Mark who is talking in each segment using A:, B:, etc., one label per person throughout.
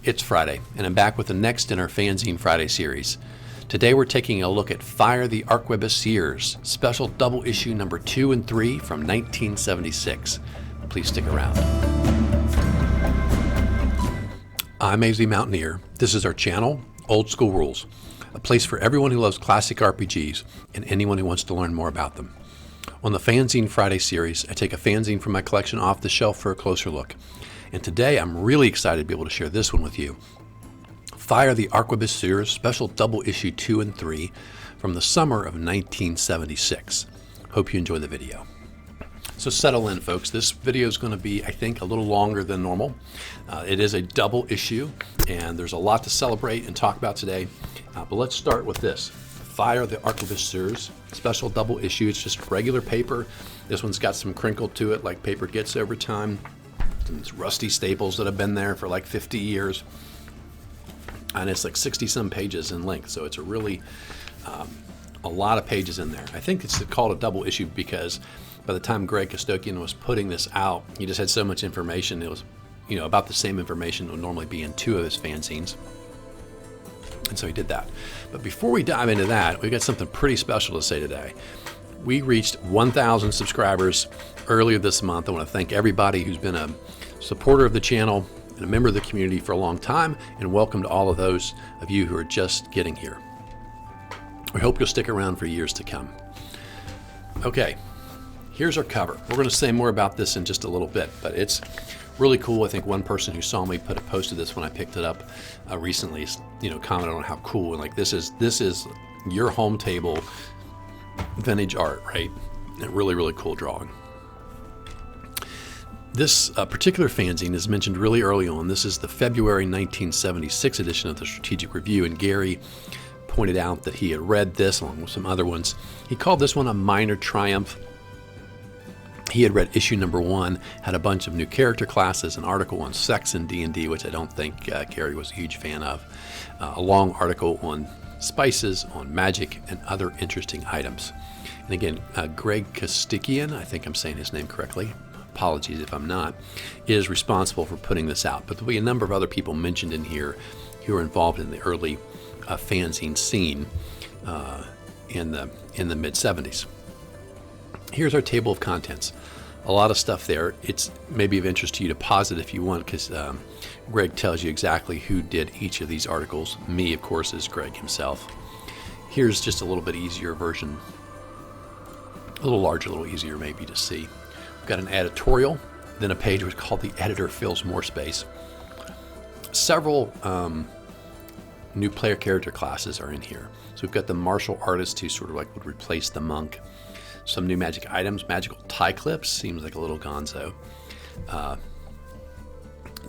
A: It's Friday, and I'm back with the next in our Fanzine Friday series. Today we're taking a look at Fire the Arquebusiers, special double issue number 2 and 3 from 1976. Please stick around. I'm AZ Mountaineer. This is our channel, Old School Rules, a place for everyone who loves classic RPGs and anyone who wants to learn more about them. On the Fanzine Friday series, I take a fanzine from my collection off the shelf for a closer look. And today I'm really excited to be able to share this one with you. Fire the Arquebusiers, special double issue 2 and 3 from the summer of 1976. Hope you enjoy the video. So settle in, folks. This video is going to be, I think, a little longer than normal. It is a double issue, and there's a lot to celebrate and talk about today. But let's start with this. Fire the Arquebusiers, special double issue. It's just regular paper. This one's got some crinkle to it, like paper gets over time. It's rusty staples that have been there for like 50 years. And it's like 60 some pages in length. So it's a really, a lot of pages in there. I think it's called a double issue because by the time Greg Costikyan was putting this out, he just had so much information. It was, about the same information that would normally be in 2 of his fanzines. And so he did that. But before we dive into that, we've got something pretty special to say today. We reached 1,000 subscribers earlier this month. I want to thank everybody who's been a supporter of the channel and a member of the community for a long time, and welcome to all of those of you who are just getting here. We hope you'll stick around for years to come. Okay, here's our cover. We're going to say more about this in just a little bit, but it's really cool. I think one person who saw me put a post of this when I picked it up recently, commented on how cool, and like this is your home table vintage art, right? A really, really cool drawing. This particular fanzine is mentioned really early on. This is the February 1976 edition of the Strategic Review, and Gary pointed out that he had read this along with some other ones. He called this one a minor triumph. He had read issue number 1, had a bunch of new character classes, an article on sex in D&D, which I don't think Gary was a huge fan of, a long article on spices, on magic, and other interesting items. And again, Greg Costikyan, I think I'm saying his name correctly, apologies if I'm not, is responsible for putting this out. But there'll be a number of other people mentioned in here who are involved in the early fanzine scene in the mid-70s. Here's our table of contents. A lot of stuff there. It's maybe of interest to you to pause it if you want, because Greg tells you exactly who did each of these articles. Me, of course, is Greg himself. Here's just a little bit easier version, a little larger, a little easier maybe to see. We've got an editorial, then a page which is called The Editor Fills More Space. Several new player character classes are in here. So we've got the martial artist who sort of like would replace the monk. Some new magic items, magical tie clips, seems like a little gonzo.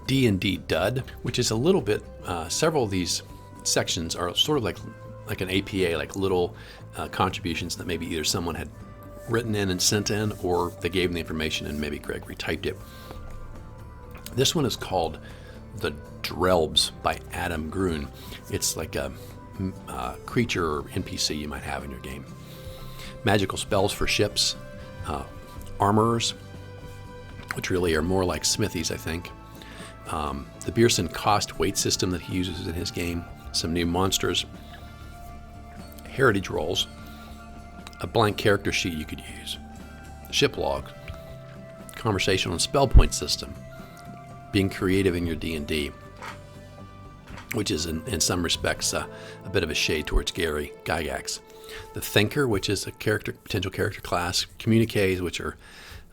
A: D&D Dud, which is a little bit, several of these sections are sort of like an APA, like little contributions that maybe either someone had written in and sent in, or they gave them the information and maybe Greg retyped it. This one is called The Drelbs by Adam Gruen. It's like a creature or NPC you might have in your game. Magical spells for ships, armorers, which really are more like smithies, I think. The Birsan cost weight system that he uses in his game, some new monsters, heritage rolls, a blank character sheet you could use, ship log, conversation on spell point system, being creative in your D&D, which is in some respects a bit of a shade towards Gary Gygax. The Thinker, which is a potential character class, communiques, which are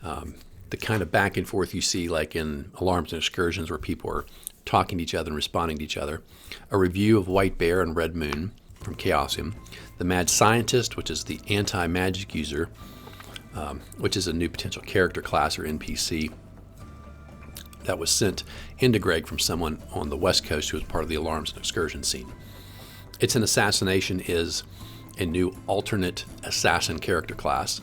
A: the kind of back and forth you see like in Alarums and Excursions where people are talking to each other and responding to each other. A review of White Bear and Red Moon from Chaosium. The Mad Scientist, which is the anti-magic user, which is a new potential character class or NPC that was sent into Greg from someone on the West Coast who was part of the Alarums and Excursions scene. It's an Assassination is a new alternate assassin character class.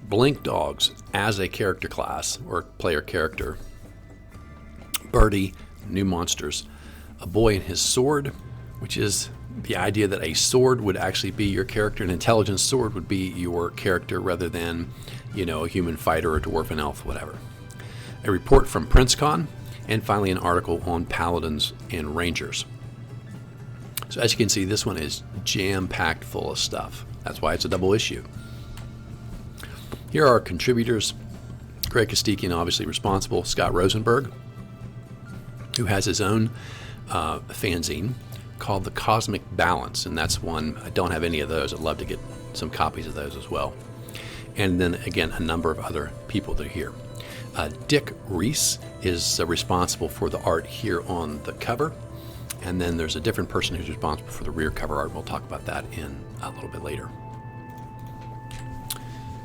A: Blink Dogs as a character class or player character. Birdie, new monsters. A Boy and His Sword, which is the idea that a sword would actually be your character, an intelligence sword would be your character rather than, a human fighter or dwarf and elf, whatever. A report from PrinceCon, and finally an article on paladins and rangers. So as you can see, this one is jam-packed full of stuff. That's why it's a double issue. Here are our contributors. Greg Costikyan, obviously responsible. Scott Rosenberg, who has his own fanzine called The Cosmic Balance, and that's one. I don't have any of those. I'd love to get some copies of those as well. And then again, a number of other people that are here. Dick Reiss is responsible for the art here on the cover, and then there's a different person who's responsible for the rear cover art. We'll talk about that in a little bit later.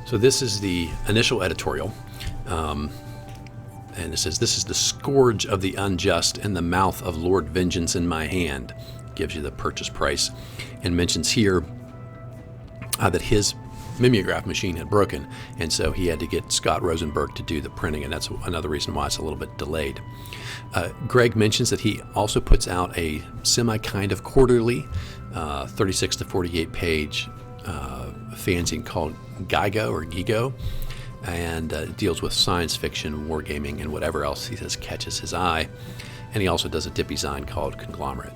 A: So this is the initial editorial. And it says, "This is the scourge of the unjust and the mouth of Lord Vengeance in my hand." Gives you the purchase price and mentions here that his mimeograph machine had broken, and so he had to get Scott Rosenberg to do the printing, and that's another reason why it's a little bit delayed. Greg mentions that he also puts out a semi-kind of quarterly 36 to 48 page fanzine called GIGO or GIGO, and deals with science fiction, wargaming, and whatever else he says catches his eye. And he also does a dippy zine called Conglomerate.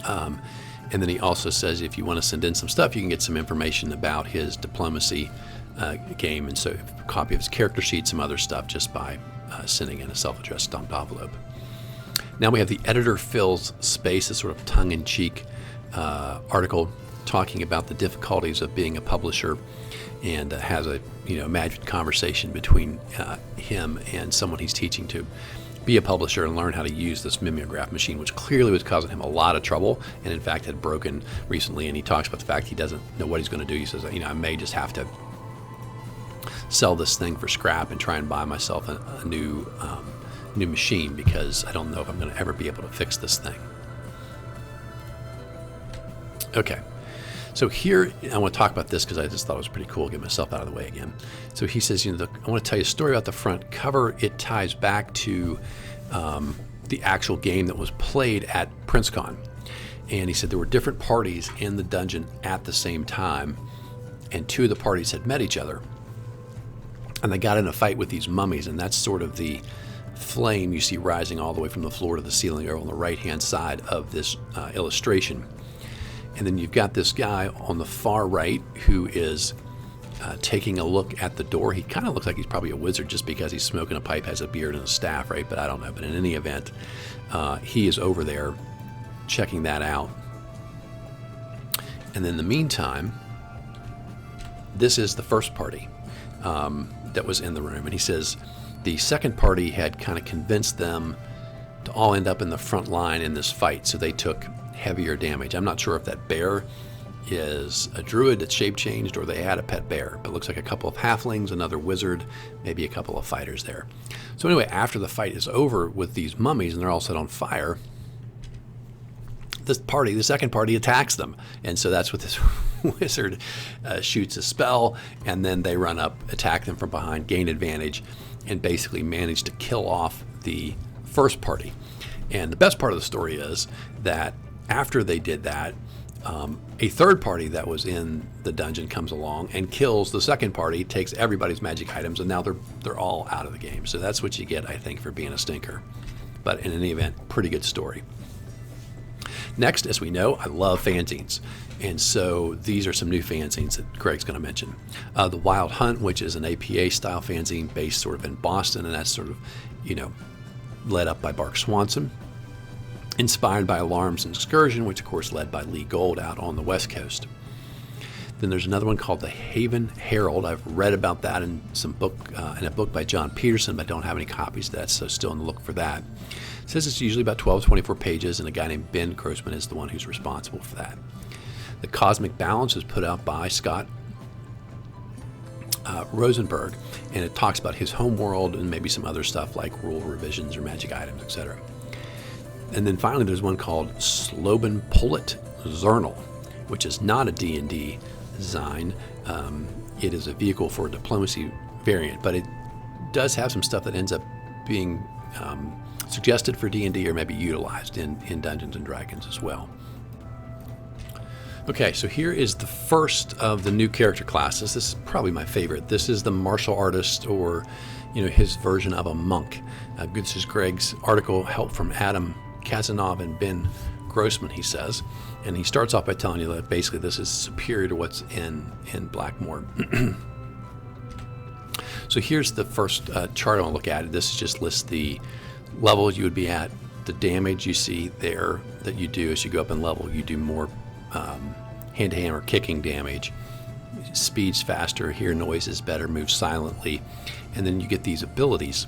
A: And then he also says if you want to send in some stuff, you can get some information about his diplomacy game, and so a copy of his character sheet, some other stuff, just by sending in a self-addressed stamped envelope. Now we have the editor fills space, a sort of tongue-in-cheek article talking about the difficulties of being a publisher, and has a imagined conversation between him and someone he's teaching to be a publisher and learn how to use this mimeograph machine, which clearly was causing him a lot of trouble, and in fact had broken recently. And he talks about the fact he doesn't know what he's going to do. He says, I may just have to sell this thing for scrap and try and buy myself a new machine, because I don't know if I'm going to ever be able to fix this thing. Okay. So here, I want to talk about this because I just thought it was pretty cool. Get myself out of the way again. So he says, I want to tell you a story about the front cover. It ties back to the actual game that was played at PrinceCon. And he said there were different parties in the dungeon at the same time, and two of the parties had met each other. And they got in a fight with these mummies, and that's sort of the flame you see rising all the way from the floor to the ceiling over on the right-hand side of this illustration. And then you've got this guy on the far right who is taking a look at the door. He kind of looks like he's probably a wizard just because he's smoking a pipe, has a beard and a staff, right? But I don't know. But in any event, he is over there checking that out. And in the meantime, this is the first party that was in the room. And he says the second party had kind of convinced them to all end up in the front line in this fight, so they took heavier damage. I'm not sure if that bear is a druid that's shape changed or they had a pet bear, but it looks like a couple of halflings, another wizard, maybe a couple of fighters there. So anyway, after the fight is over with these mummies and they're all set on fire, the second party attacks them. And so that's what this wizard shoots a spell, and then they run up, attack them from behind, gain advantage, and basically manage to kill off the first party. And the best part of the story is that after they did that, a third party that was in the dungeon comes along and kills the second party, takes everybody's magic items, and now they're all out of the game. So that's what you get, I think, for being a stinker. But in any event, pretty good story. Next, as we know, I love fanzines. And so these are some new fanzines that Greg's going to mention. The Wild Hunt, which is an APA-style fanzine based sort of in Boston, and that's sort of, led up by Bark Swanson. Inspired by Alarums and Excursions, which of course led by Lee Gold out on the West Coast. Then there's another one called the Haven Herald. I've read about that in a book by John Peterson, but I don't have any copies of that, so still on the look for that. It says it's usually about 12 to 24 pages, and a guy named Ben Grossman is the one who's responsible for that. The Cosmic Balance is put out by Scott Rosenberg, and it talks about his home world and maybe some other stuff like rule revisions or magic items, etc. And then finally, there's one called Slobinpolit Zhurnal, which is not a D&D zine. It is a vehicle for a diplomacy variant, but it does have some stuff that ends up being suggested for D&D or maybe utilized in Dungeons & Dragons as well. Okay, so here is the first of the new character classes. This is probably my favorite. This is the martial artist or, his version of a monk. This is Greg's article, help from Adam Kasanof and Ben Grossman, he says. And he starts off by telling you that basically this is superior to what's in Blackmore. So here's the first chart I want to look at. This just lists the levels you would be at, the damage you see there that you do as you go up in level. You do more hand-to-hand or kicking damage. Speed's faster, hear noises better, move silently, and then you get these abilities.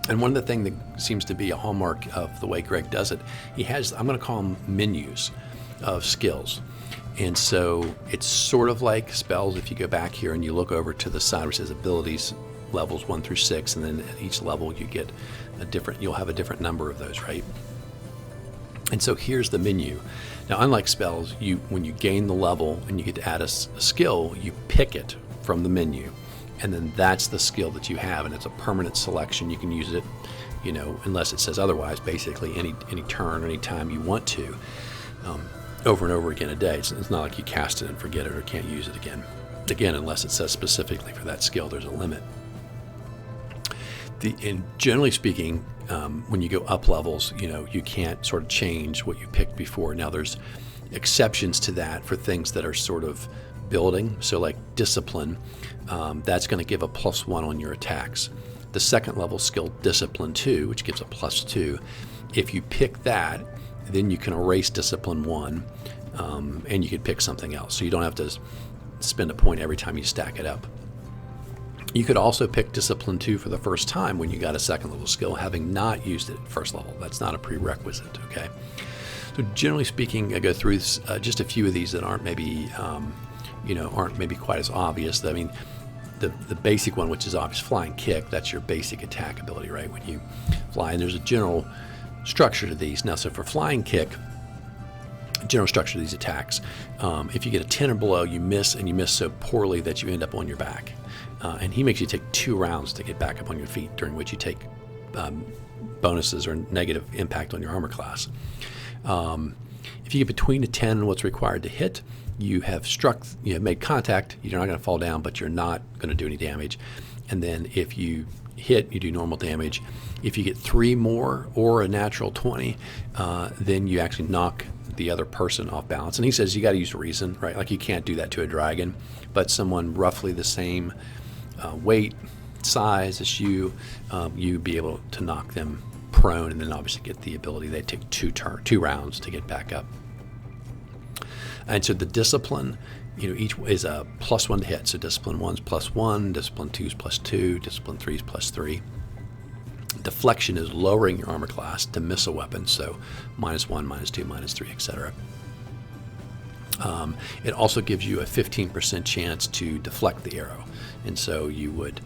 A: And one of the things that seems to be a hallmark of the way Greg does it, he has, I'm going to call them menus of skills. And so it's sort of like spells. If you go back here and you look over to the side where it says abilities, levels 1 through 6, and then at each level you get you'll have a different number of those, right? And so here's the menu. Now, unlike spells, when you gain the level and you get to add a skill, you pick it from the menu, and then that's the skill that you have, and it's a permanent selection. You can use it, unless it says otherwise, basically any turn or any time you want to, over and over again a day. It's not like you cast it and forget it or can't use it again. Again, unless it says specifically for that skill, there's a limit. And generally speaking, when you go up levels, you can't sort of change what you picked before. Now, there's exceptions to that for things that are sort of building. So like discipline, that's going to give a +1 on your attacks. The second level skill, discipline 2, which gives a +2. If you pick that, then you can erase discipline 1, and you can pick something else. So you don't have to spend a point every time you stack it up. You could also pick discipline 2 for the first time when you got a second level skill, having not used it at first level. That's not a prerequisite, okay? So generally speaking, I go through just a few of these that aren't maybe, aren't maybe quite as obvious. I mean, the basic one, which is obvious, flying kick, that's your basic attack ability, right? When you fly, and there's a general structure to these. Now, so for flying kick, general structure of these attacks, if you get a 10 or below, you miss, and you miss so poorly that you end up on your back. And he makes you take 2 rounds to get back up on your feet, during which you take bonuses or negative impact on your armor class. If you get between a 10 and what's required to hit, you have made contact, you're not going to fall down, but you're not going to do any damage. And then if you hit, you do normal damage. If you get 3 more or a natural 20, then you actually knock the other person off balance. And he says you got to use reason, right? Like you can't do that to a dragon, but someone roughly the same weight, size as you'd be able to knock them prone, and then obviously get the ability. They take 2 rounds to get back up. And so the discipline, each is a +1 to hit. So discipline 1's +1, discipline 2's +2, discipline 3's +3. Deflection is lowering your armor class to miss a weapon, so -1, -2, -3, etc. It also gives you a 15% chance to deflect the arrow, and so you would,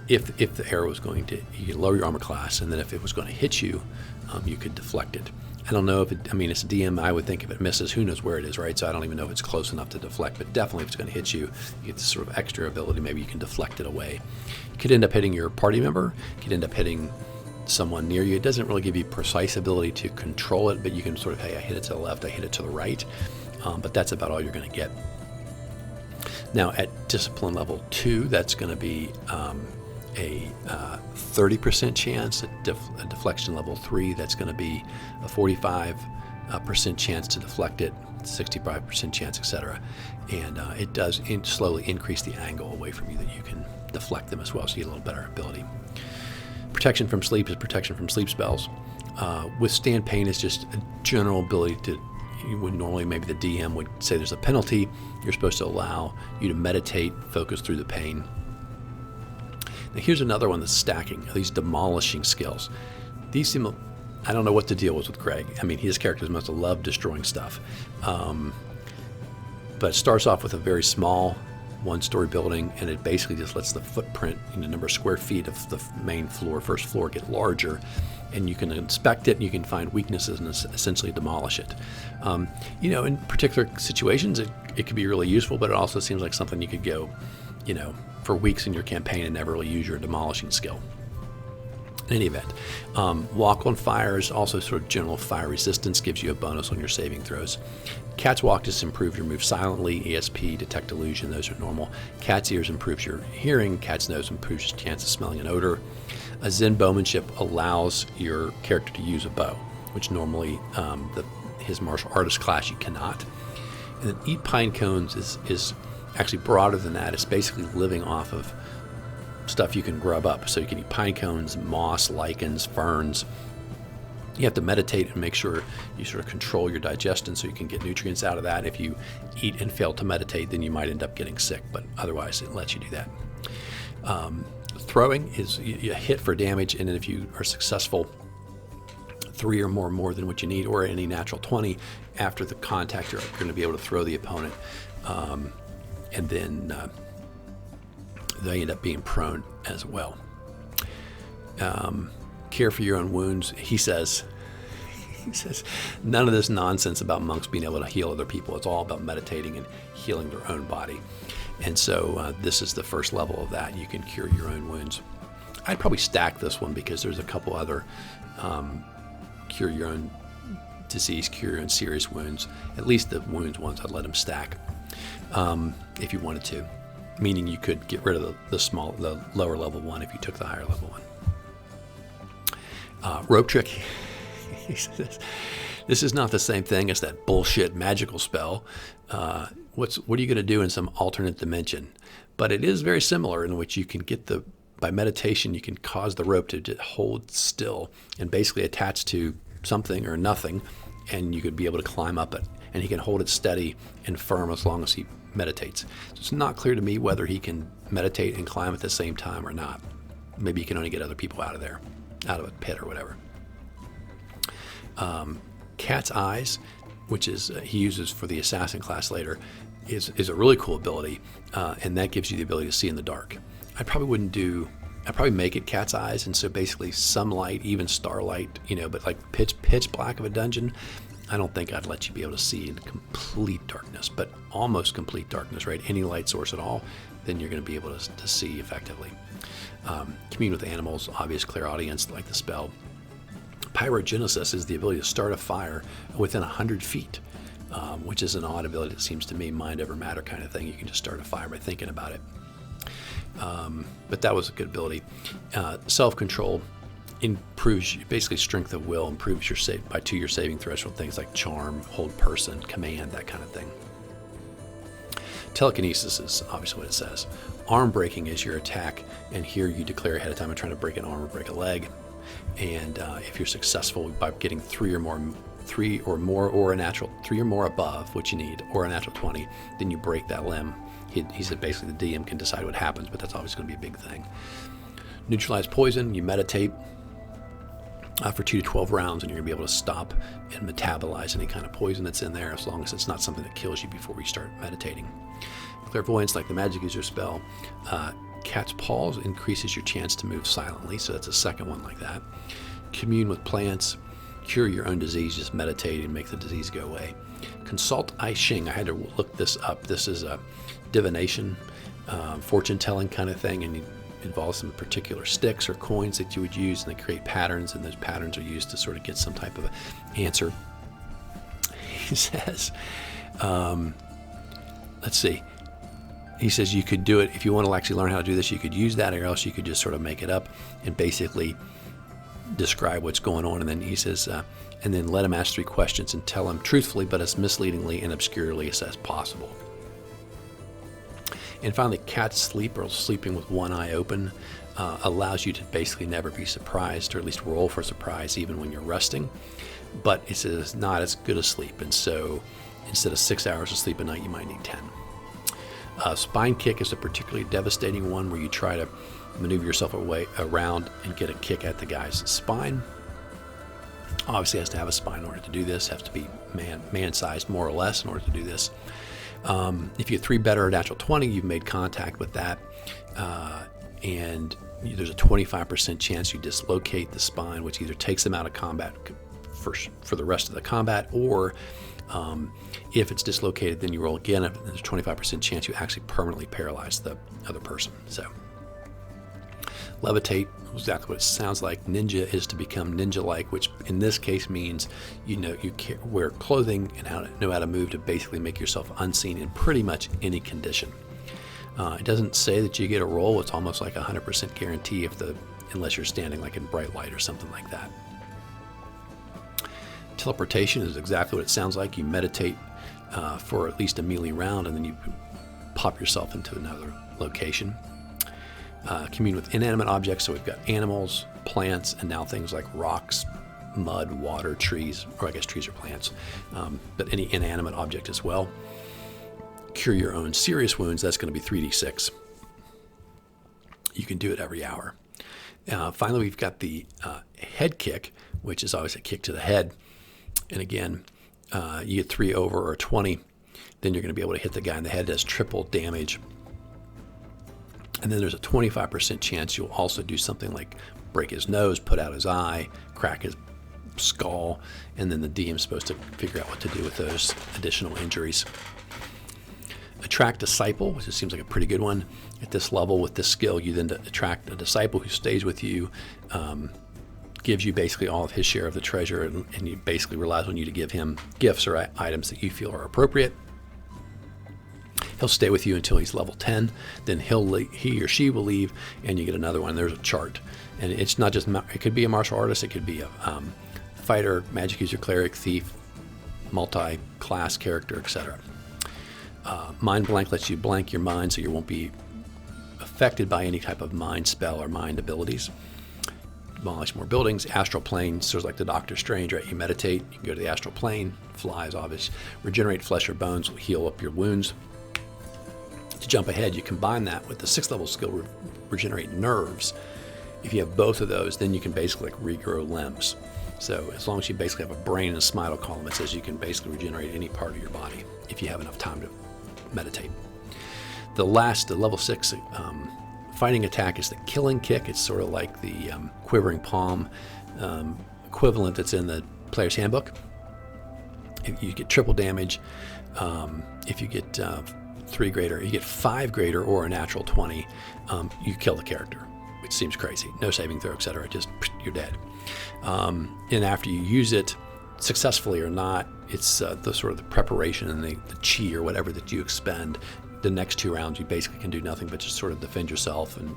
A: if the arrow was going to, you lower your armor class, and then if it was going to hit you, you could deflect it. I don't know if it's a DM. I would think if it misses, who knows where it is, right? So I don't even know if it's close enough to deflect, but definitely if it's going to hit you, you get this sort of extra ability. Maybe you can deflect it away. You could end up hitting your party member. You could end up hitting someone near you. It doesn't really give you precise ability to control it, but you can sort of, hey, I hit it to the left, I hit it to the right, but that's about all you're going to get. Now at discipline level 2, that's going to be a 30% chance. At deflection level 3, that's going to be a 45% chance to deflect it, 65% chance, etc. And it does slowly increase the angle away from you that you can deflect them as well, so you get a little better ability. Protection from sleep is protection from sleep spells. Withstand pain is just a general ability to, when normally maybe the DM would say there's a penalty, you're supposed to allow you to meditate, focus through the pain. Now here's another one that's stacking, these demolishing skills. These seem, I don't know what the deal was with Greg. I mean, his characters must have loved destroying stuff. But it starts off with a very small 1-story building, and it basically just lets the footprint, number of square feet of the main floor, first floor, get larger, and you can inspect it, and you can find weaknesses and essentially demolish it. In particular situations, it could be really useful, but it also seems like something you could go, for weeks in your campaign and never really use your demolishing skill. In any event, walk on fire is also sort of general fire resistance, gives you a bonus on your saving throws. Cat's walk just improves your move silently. ESP, detect illusion, those are normal. Cat's ears improves your hearing. Cat's nose improves your chance of smelling an odor. A Zen bowmanship allows your character to use a bow, which normally his martial artist class you cannot. And then eat pine cones is actually broader than that. It's basically living off of stuff you can grub up. So you can eat pine cones, moss, lichens, ferns. You have to meditate and make sure you sort of control your digestion so you can get nutrients out of that. If you eat and fail to meditate, then you might end up getting sick, but otherwise it lets you do that. Throwing is you hit for damage, and then if you are successful, 3 or more than what you need, or any natural 20 after the contact, you're going to be able to throw the opponent, and then they end up being prone as well. Care for your own wounds. He says none of this nonsense about monks being able to heal other people. It's all about meditating and healing their own body. And so this is the first level of that. You can cure your own wounds. I'd probably stack this one because there's a couple other cure your own disease, cure your own serious wounds. At least the wounds ones, I'd let them stack if you wanted to. Meaning you could get rid of the lower level one if you took the higher level one. Rope trick. He says, this is not the same thing as that bullshit magical spell. What are you going to do in some alternate dimension? But it is very similar, in which you can get by meditation, you can cause the rope to just hold still and basically attach to something or nothing, and you could be able to climb up it. And he can hold it steady and firm as long as he meditates. So it's not clear to me whether he can meditate and climb at the same time or not. Maybe he can only get other people out of there, out of a pit or whatever. Cat's eyes, which is he uses for the assassin class later, is a really cool ability, and that gives you the ability to see in the dark. I'd probably make it cat's eyes, and so basically some light, even starlight, but like pitch black of a dungeon, I don't think I'd let you be able to see in complete darkness, but almost complete darkness, right? Any light source at all, then you're going to be able to see effectively. Commune with animals, obvious clairaudience, like the spell. Pyrogenesis is the ability to start a fire within 100 feet, which is an odd ability. It seems to me mind over matter kind of thing. You can just start a fire by thinking about it. But that was a good ability. Self-control improves basically strength of will, improves your your saving threshold, things like charm, hold person, command, that kind of thing. Telekinesis is obviously what it says. Arm breaking is your attack, and here you declare ahead of time I'm trying to break an arm or break a leg. And if you're successful by getting 3 or more above what you need, or a natural 20, then you break that limb. He said basically the DM can decide what happens, but that's always going to be a big thing. Neutralize poison, you meditate for 2 to 12 rounds, and you're going to be able to stop and metabolize any kind of poison that's in there, as long as it's not something that kills you before you start meditating. Clairvoyance, like the magic user spell. Cat's paws increases your chance to move silently, so that's a second one like that. Commune with plants, cure your own disease, just meditate and make the disease go away. Consult I Ching, I had to look this up. This is a divination, fortune telling kind of thing, and it involves some particular sticks or coins that you would use, and they create patterns, and those patterns are used to sort of get some type of answer. He says, let's see. He says you could do it, if you want to actually learn how to do this, you could use that, or else you could just sort of make it up and basically describe what's going on. And then he says, and then let him ask 3 questions and tell him truthfully, but as misleadingly and obscurely as possible. And finally, cat's sleep, or sleeping with one eye open, allows you to basically never be surprised, or at least roll for surprise even when you're resting. But it says not as good a sleep, and so instead of 6 hours of sleep a night, you might need 10. Spine kick is a particularly devastating one, where you try to maneuver yourself around and get a kick at the guy's spine. Obviously has to have a spine in order to do this, has to be man-sized more or less in order to do this. If you have 3 better or natural 20, you've made contact with that, and there's a 25% chance you dislocate the spine, which either takes them out of combat for the rest of the combat, or if it's dislocated, then you roll again. There's a 25% chance you actually permanently paralyze the other person. So, Levitate, exactly what it sounds like. Ninja is to become ninja-like, which in this case means you wear clothing and know how to move to basically make yourself unseen in pretty much any condition. It doesn't say that you get a roll. It's almost like 100% guarantee unless you're standing like in bright light or something like that. Teleportation is exactly what it sounds like. You meditate for at least a melee round, and then you pop yourself into another location. Commune with inanimate objects, so we've got animals, plants, and now things like rocks, mud, water, trees, or I guess trees are plants, but any inanimate object as well. Cure your own serious wounds, that's going to be 3d6. You can do it every hour. Finally, we've got the head kick, which is always a kick to the head. And again, you get 3 over or 20, then you're going to be able to hit the guy in the head. It does triple damage. And then there's a 25% chance you'll also do something like break his nose, put out his eye, crack his skull, and then the DM's supposed to figure out what to do with those additional injuries. Attract Disciple, which seems like a pretty good one. At this level, with this skill, you then attract a disciple who stays with you, gives you basically all of his share of the treasure, and he basically relies on you to give him gifts or items that you feel are appropriate. He'll stay with you until he's level 10. Then he or she will leave, and you get another one. There's a chart, and it's not just it could be a martial artist. It could be a fighter, magic user, cleric, thief, multi-class character, etc. Mind Blank lets you blank your mind, so you won't be affected by any type of mind spell or mind abilities. Demolish more buildings. Astral plane, sort of like the Doctor Strange, right? You meditate, you can go to the astral plane. Fly is obvious. Regenerate flesh or bones will heal up your wounds. To jump ahead, you combine that with the 6th level skill, Regenerate Nerves. If you have both of those, then you can basically like regrow limbs. So as long as you basically have a brain and a spinal column, it says you can basically regenerate any part of your body if you have enough time to meditate. The level 6 fighting attack is the Killing Kick. It's sort of like the Quivering Palm equivalent that's in the Player's Handbook. If you get triple damage, if you get 3 greater, you get 5 greater or a natural 20, you kill the character, which seems crazy. No saving throw, etc. Just you're dead. And after you use it successfully or not, it's the sort of the preparation and the chi or whatever that you expend. The next 2 rounds, you basically can do nothing but just sort of defend yourself and,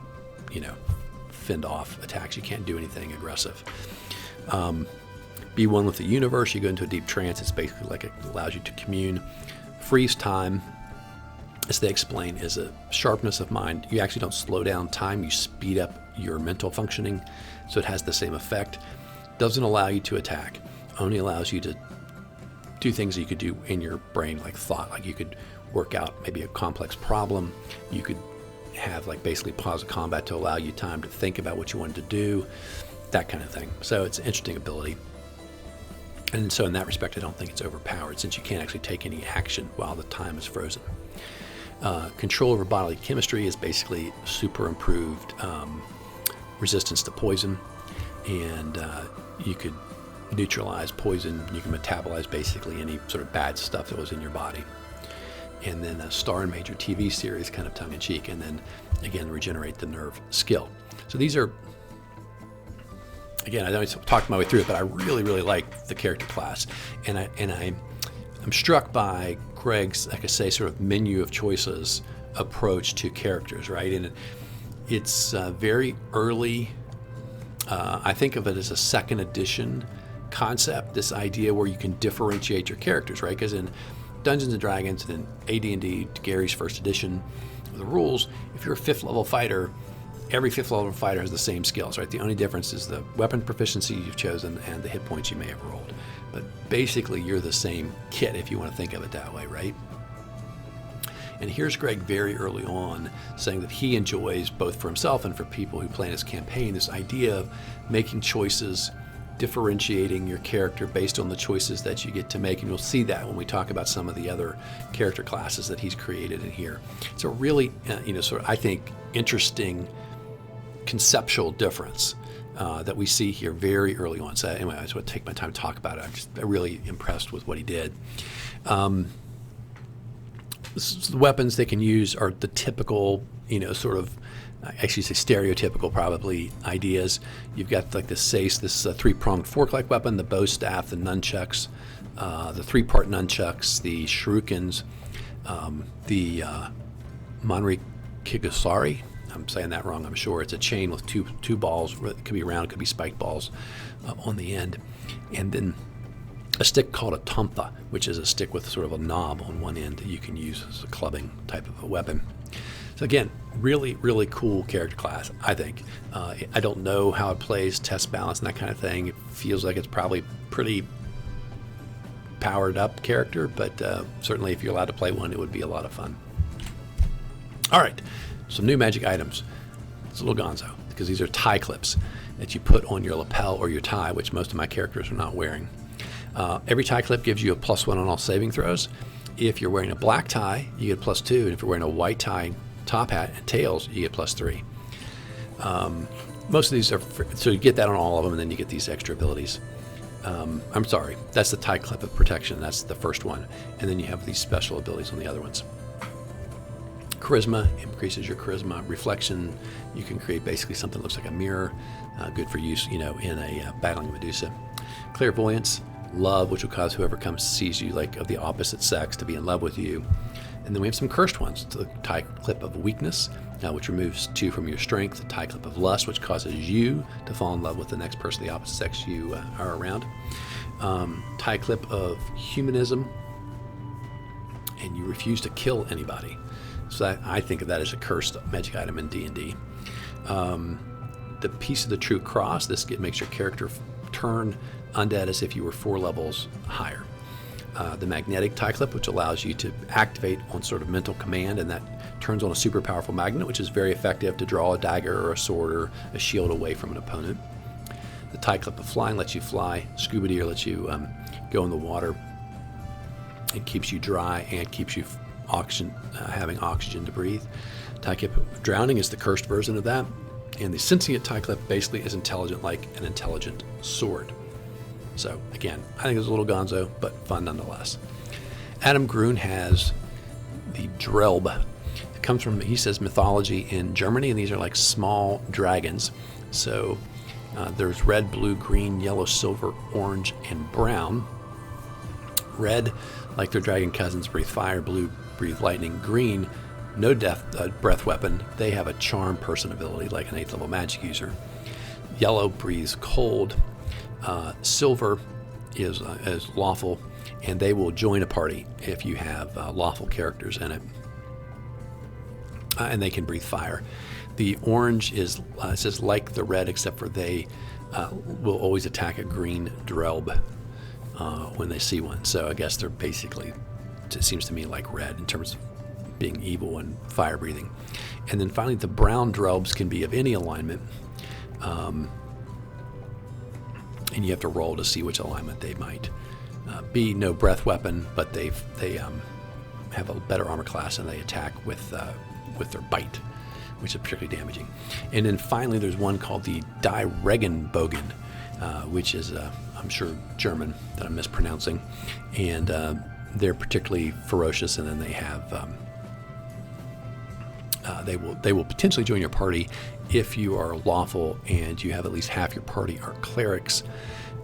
A: fend off attacks. You can't do anything aggressive. Be one with the universe. You go into a deep trance. It's basically like it allows you to commune. Freeze time, as they explain, is a sharpness of mind. You actually don't slow down time. You speed up your mental functioning, so it has the same effect. Doesn't allow you to attack. Only allows you to do things that you could do in your brain, like thought. Like you could work out maybe a complex problem. You could have like basically pause of combat to allow you time to think about what you wanted to do, that kind of thing. So it's an interesting ability. And so in that respect, I don't think it's overpowered, since you can't actually take any action while the time is frozen. Control over bodily chemistry is basically super improved resistance to poison, and you could neutralize poison. You can metabolize basically any sort of bad stuff that was in your body. And then a Star and Major TV series, kind of tongue-in-cheek, and then again Regenerate the Nerve skill. So these are, again, I don't talk my way through it, but I really, really like the character class, and I'm struck by Greg's, like I say, sort of menu of choices approach to characters, right? And it's very early. I think of it as a 2nd edition concept, this idea where you can differentiate your characters, right? Because in Dungeons & Dragons and in AD&D, Gary's 1st edition of the rules, if you're a 5th level fighter, every 5th level fighter has the same skills, right? The only difference is the weapon proficiency you've chosen and the hit points you may have rolled. But basically, you're the same kit, if you want to think of it that way, right? And here's Greg very early on saying that he enjoys, both for himself and for people who play in his campaign, this idea of making choices, differentiating your character based on the choices that you get to make. And you'll see that when we talk about some of the other character classes that he's created in here. It's a really, sort of, I think, interesting conceptual difference that we see here very early on. So anyway, I just want to take my time to talk about it. I'm really impressed with what he did. The weapons they can use are the typical, sort of actually say stereotypical probably ideas. You've got like the Sace, this three-pronged fork-like weapon, the bow staff, the nunchucks, the three-part nunchucks, the shurikens, the Manri Kigasari. I'm saying that wrong, I'm sure. It's a chain with two balls. It could be round, it could be spiked balls on the end. And then a stick called a tompa, which is a stick with sort of a knob on one end that you can use as a clubbing type of a weapon. So again, really, really cool character class, I think. I don't know how it plays, test balance and that kind of thing. It feels like it's probably pretty powered up character, but certainly if you're allowed to play one, it would be a lot of fun. All right, some new magic items. It's a little gonzo, because these are tie clips that you put on your lapel or your tie, which most of my characters are not wearing. Every tie clip gives you a +1 on all saving throws. If you're wearing a black tie, you get +2, and if you're wearing a white tie, top hat, and tails, you get +3. Most of these are so you get that on all of them, and then you get these extra abilities. I'm sorry, that's the tie clip of protection. That's the first one, and then you have these special abilities on the other ones. Charisma increases your charisma. Reflection, you can create basically something that looks like a mirror, good for use, in a battling Medusa. Clairvoyance, love, which will cause whoever sees you like of the opposite sex to be in love with you. And then we have some cursed ones. The tie clip of weakness, which removes 2 from your strength. The tie clip of lust, which causes you to fall in love with the next person of the opposite sex you are around. Tie clip of humanism, and you refuse to kill anybody. So I think of that as a cursed magic item in D&D. The piece of the true cross, this makes your character turn undead as if you were 4 levels higher. The magnetic tie clip, which allows you to activate on sort of mental command, and that turns on a super powerful magnet, which is very effective to draw a dagger or a sword or a shield away from an opponent. The tie clip of flying lets you fly. Scuba gear lets you go in the water. It keeps you dry and keeps you having oxygen to breathe. Tie clip of drowning is the cursed version of that. And the sentient tie clip basically is intelligent like an intelligent sword. So again, I think it's a little gonzo, but fun nonetheless. Adam Gruen has the Drelb. It comes from, he says, mythology in Germany, and these are like small dragons. So there's red, blue, green, yellow, silver, orange, and brown. Red, like their dragon cousins, breathe fire. Blue, breathe lightning. Green, no breath weapon. They have a charm person ability like an 8th level magic user. Yellow breathes cold. Silver is lawful, and they will join a party if you have lawful characters in it. And they can breathe fire. The orange is says like the red, except for they will always attack a green Drelb when they see one. So I guess they're basically, it seems to me, like red in terms of being evil and fire breathing. And then finally, the brown Drelbs can be of any alignment. And you have to roll to see which alignment they might be. No breath weapon, but they have a better armor class, and they attack with their bite, which is particularly damaging. And then finally, there's one called the Die Regenbogen, which is I'm sure German that I'm mispronouncing, and they're particularly ferocious. And then they have they will potentially join your party if you are lawful and you have at least half your party are clerics,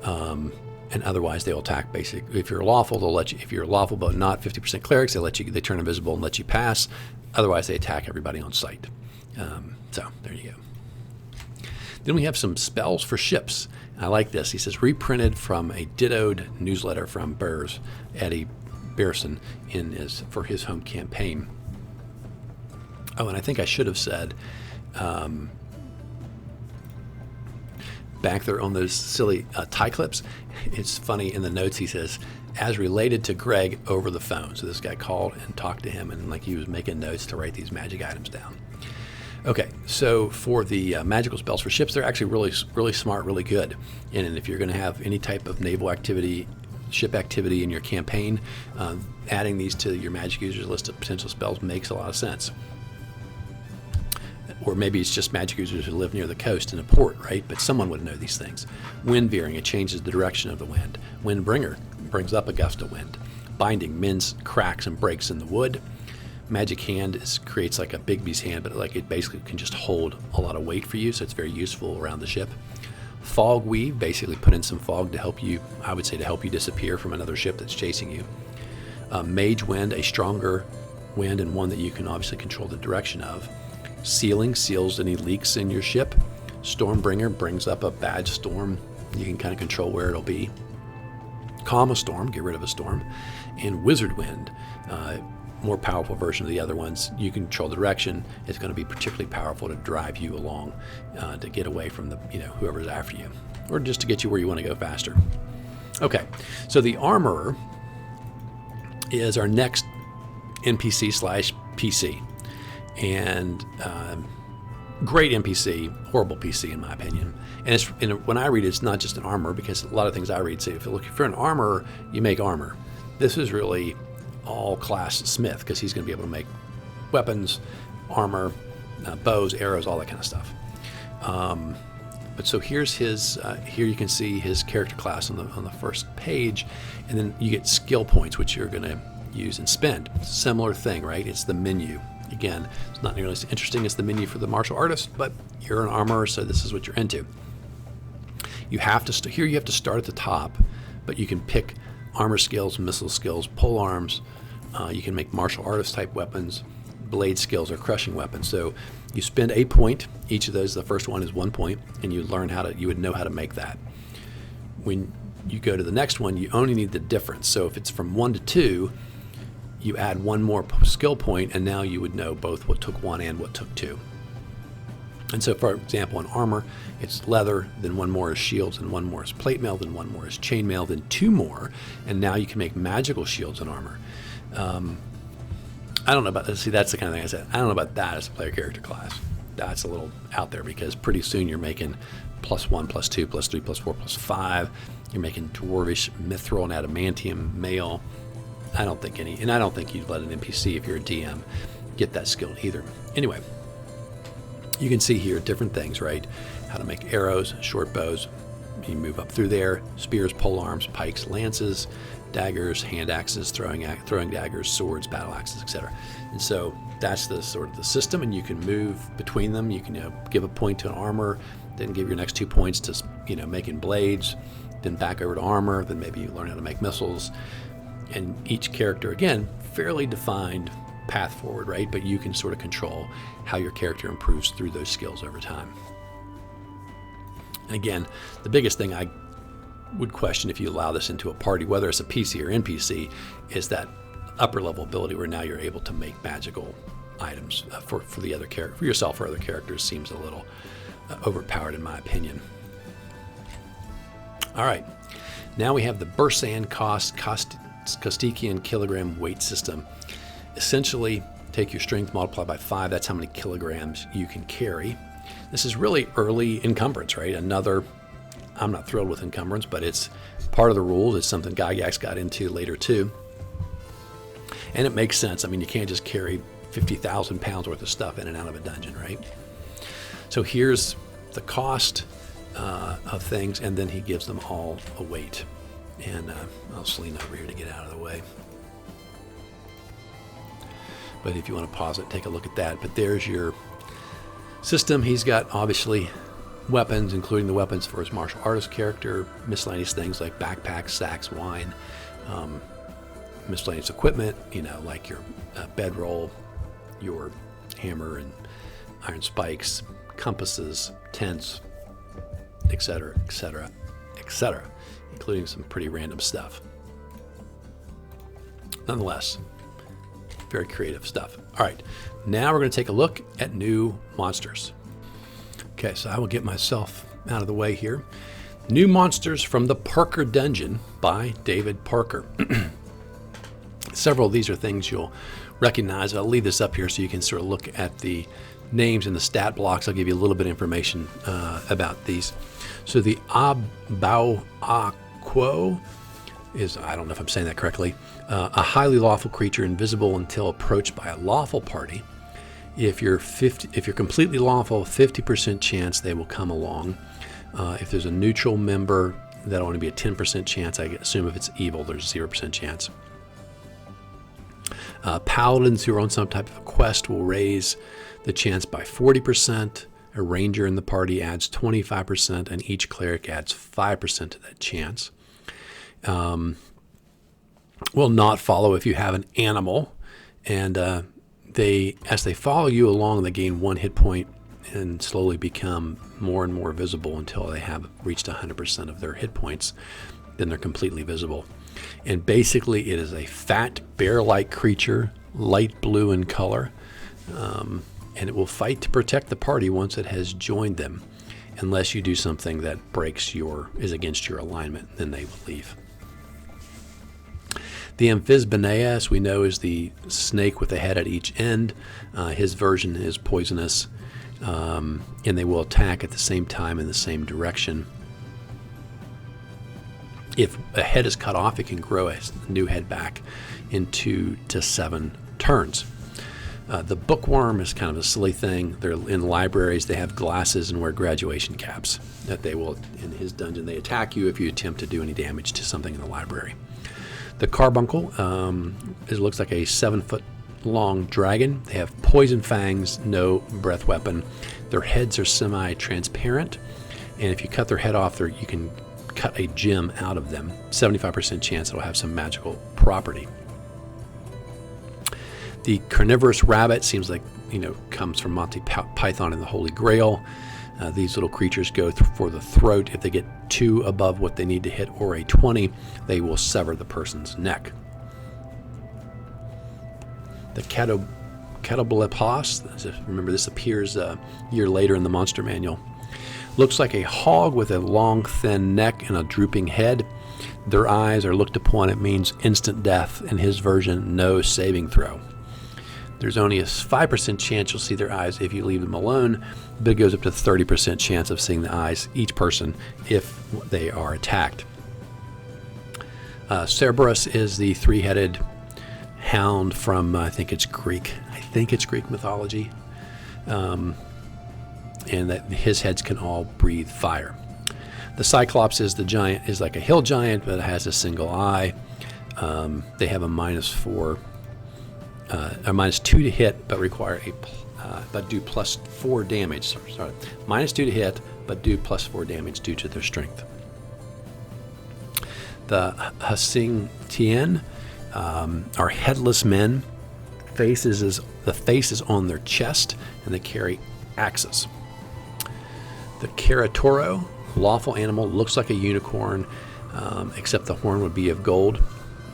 A: and otherwise they'll attack. Basically, if you're lawful, they'll let you. If you're lawful but not 50% clerics, they turn invisible and let you pass. Otherwise, they attack everybody on sight. So there you go. Then we have some spells for ships. I like this. He says reprinted from a dittoed newsletter from Eddie Birsan for his home campaign. Oh, and I think I should have said back there on those silly tie clips, it's funny in the notes he says, as related to Greg over the phone. So this guy called and talked to him, and like he was making notes to write these magic items down. Okay, so for the magical spells for ships, they're actually really, really smart, really good. And if you're going to have any type of naval activity, ship activity in your campaign, adding these to your magic users list of potential spells makes a lot of sense. Or maybe it's just magic users who live near the coast in a port, right? But someone would know these things. Wind veering, it changes the direction of the wind. Wind bringer brings up a gust of wind. Binding mends cracks and breaks in the wood. Magic Hand creates like a Bigby's hand, but like it basically can just hold a lot of weight for you, so it's very useful around the ship. Fog Weave, basically put in some fog to help you, I would say, to help you disappear from another ship that's chasing you. Mage Wind, a stronger wind and one that you can obviously control the direction of. Sealing seals any leaks in your ship. Stormbringer brings up a bad storm. You can kind of control where it'll be. Calm a storm, get rid of a storm. And Wizard Wind, more powerful version of the other ones. You can control the direction. It's going to be particularly powerful to drive you along, to get away from the whoever's after you, or just to get you where you want to go faster. Okay, so the Armorer is our next NPC/PC, and great NPC, horrible PC in my opinion. And when I read it, it's not just an armor, because a lot of things I read say if you're an armorer, you make armor. This is really all class smith, because he's going to be able to make weapons, armor, bows, arrows, all that kind of stuff. But so here's his. Here you can see his character class on the first page, and then you get skill points, which you're going to use and spend. Similar thing, right? It's the menu. Again, it's not nearly as interesting as the menu for the martial artist, but you're an armorer, so this is what you're into. You have to here. You have to start at the top, but you can pick armor skills, missile skills, pole arms. You can make martial artist type weapons, blade skills, or crushing weapons. So you spend a point. Each of those, the first one is 1 point, and you learn you would know how to make that. When you go to the next one, you only need the difference. So if it's from 1 to 2, you add one more skill point, and now you would know both what took 1 and what took 2. And so, for example, in armor, it's leather, then 1 more is shields, and 1 more is plate mail, then 1 more is chain mail, then 2 more, and now you can make magical shields and armor. I don't know about, see, that's the kind of thing I said. I don't know about that as a player character class. That's a little out there, because pretty soon you're making +1, +2, +3, +4, +5. You're making dwarvish, mithril, and adamantium mail. I don't think you'd let an NPC, if you're a DM, get that skill either. Anyway, you can see here different things, right? How to make arrows, short bows. You move up through there. Spears, pole arms, pikes, lances, daggers, hand axes, throwing daggers, swords, battle axes, etc. And so that's the sort of the system, and you can move between them. You can give a point to an armor, then give your next 2 points to making blades, then back over to armor, then maybe you learn how to make missiles. And each character, again, fairly defined path forward, right? But you can sort of control how your character improves through those skills over time. And again, the biggest thing I would question if you allow this into a party, whether it's a PC or NPC, is that upper level ability where now you're able to make magical items for the other character, for yourself or other characters, seems a little overpowered in my opinion. All right, now we have the Birsan Costikyan kilogram weight system. Essentially, take your strength, multiply by 5. That's how many kilograms you can carry. This is really early encumbrance, right? I'm not thrilled with encumbrance, but it's part of the rules. It's something Gygax got into later too. And it makes sense. I mean, you can't just carry 50,000 pounds worth of stuff in and out of a dungeon, right? So here's the cost of things, and then he gives them all a weight. And I'll just lean over here to get out of the way. But if you want to pause it, take a look at that. But there's your system. He's got, obviously, weapons, including the weapons for his martial artist character, miscellaneous things like backpacks, sacks, wine, miscellaneous equipment, like your bedroll, your hammer and iron spikes, compasses, tents, etc., etc., etc., including some pretty random stuff. Nonetheless, very creative stuff. All right, now we're going to take a look at new monsters. Okay, so I will get myself out of the way here. New monsters from the Parker Dungeon by David Parker. Several of these are things you'll recognize. I'll leave this up here so you can sort of look at the names and the stat blocks. I'll give you a little bit of information about these. So the Abauaqua is, I don't know if I'm saying that correctly, a highly lawful creature invisible until approached by a lawful party. If you're completely lawful, 50% chance they will come along. If there's a neutral member, that'll only be a 10% chance. I assume if it's evil, there's a 0% chance. Paladins who are on some type of a quest will raise the chance by 40%. A ranger in the party adds 25%, and each cleric adds 5% to that chance. Will not follow if you have an animal, and as they follow you along, they gain 1 hit point and slowly become more and more visible until they have reached 100% of their hit points. Then they're completely visible. And basically, it is a fat, bear-like creature, light blue in color, and it will fight to protect the party once it has joined them, unless you do something that is against your alignment. Then they will leave. The Amphisbaenas, we know, is the snake with a head at each end. His version is poisonous, and they will attack at the same time in the same direction. If a head is cut off, it can grow a new head back in 2 to 7 turns. The bookworm is kind of a silly thing. They're in libraries. They have glasses and wear graduation caps. That they will, in his dungeon, they attack you if you attempt to do any damage to something in the library. The carbuncle looks like a 7-foot-long dragon. They have poison fangs, no breath weapon. Their heads are semi-transparent, and if you cut their head off, you can cut a gem out of them. 75% chance it'll have some magical property. The carnivorous rabbit seems like, comes from Monty Python and the Holy Grail. These little creatures go for the throat. If they get 2 above what they need to hit or a 20, they will sever the person's neck. The Catabalipos, remember this appears a year later in the Monster Manual, looks like a hog with a long, thin neck and a drooping head. Their eyes are looked upon, it means instant death. In his version, no saving throw. There's only a 5% chance you'll see their eyes if you leave them alone, but it goes up to 30% chance of seeing the eyes, each person, if they are attacked. Cerberus is the 3-headed hound from, I think it's Greek mythology. And that his heads can all breathe fire. The Cyclops is like a hill giant, but it has a single eye. They have a -2 to hit, but require but do +4 damage. Sorry, -2 to hit, but do +4 damage due to their strength. The Hasing-Tien are headless men. The face is on their chest, and they carry axes. The Keratoro, lawful animal, looks like a unicorn, except the horn would be of gold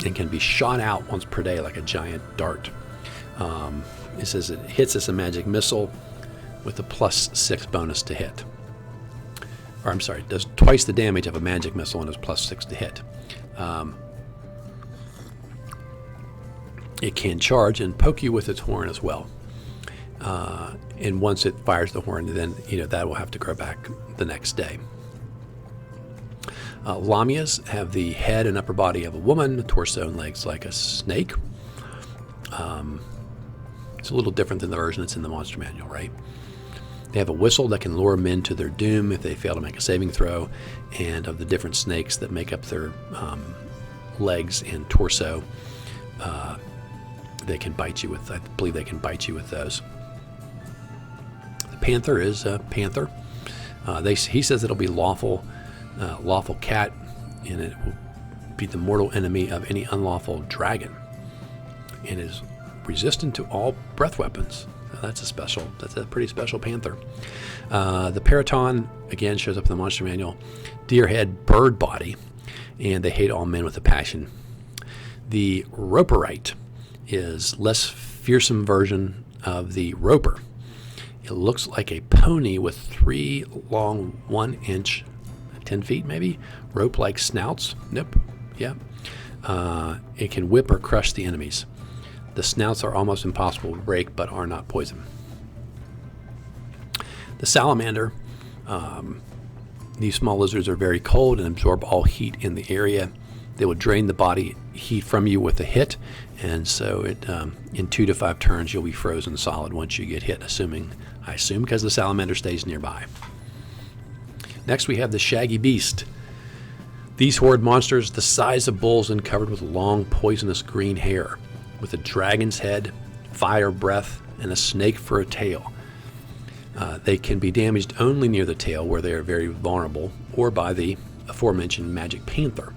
A: and can be shot out once per day like a giant dart. It says it hits as a magic missile with a +6 bonus to hit. Or I'm sorry, it does twice the damage of a magic missile and is +6 to hit. It can charge and poke you with its horn as well. And once it fires the horn, then that will have to grow back the next day. Lamias have the head and upper body of a woman, the torso and legs like a snake. It's a little different than the version that's in the Monster Manual, right? They have a whistle that can lure men to their doom if they fail to make a saving throw, and of the different snakes that make up their legs and torso, they can bite you with. I believe they can bite you with those. The panther is a panther. He says it'll be lawful cat, and it will be the mortal enemy of any unlawful dragon, and is resistant to all breath weapons. That's a pretty special panther. The Periton, again, shows up in the Monster Manual. Deer head, bird body, and they hate all men with a passion. The Roperite is less fearsome version of the Roper. It looks like a pony with 3 long 1 inch, 10 feet maybe, rope-like snouts. Nope. Yeah. It can whip or crush the enemies. The snouts are almost impossible to break, but are not poison. The salamander, these small lizards are very cold and absorb all heat in the area. They will drain the body heat from you with a hit, and so in 2 to 5 turns you'll be frozen solid once you get hit, I assume because the salamander stays nearby. Next we have the shaggy beast. These horrid monsters, the size of bulls and covered with long poisonous green hair. with a dragon's head, fire breath, and a snake for a tail. They can be damaged only near the tail, where they are very vulnerable, or by the aforementioned magic panther.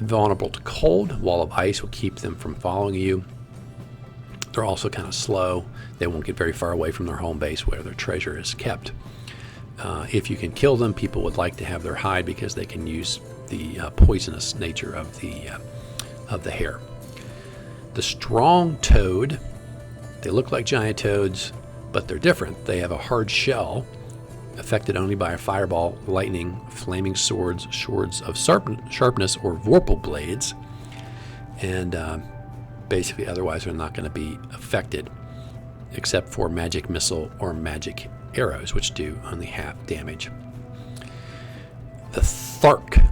A: Vulnerable to cold, wall of ice will keep them from following you. They're also kind of slow. They won't get very far away from their home base where their treasure is kept. If you can kill them, people would like to have their hide because they can use the poisonous nature of the hair. The strong toad, they look like giant toads, but they're different. They have a hard shell, affected only by a fireball, lightning, flaming swords, swords of sharpness, or vorpal blades, and basically otherwise they're not going to be affected, except for magic missile or magic arrows, which do only half damage. The Thark,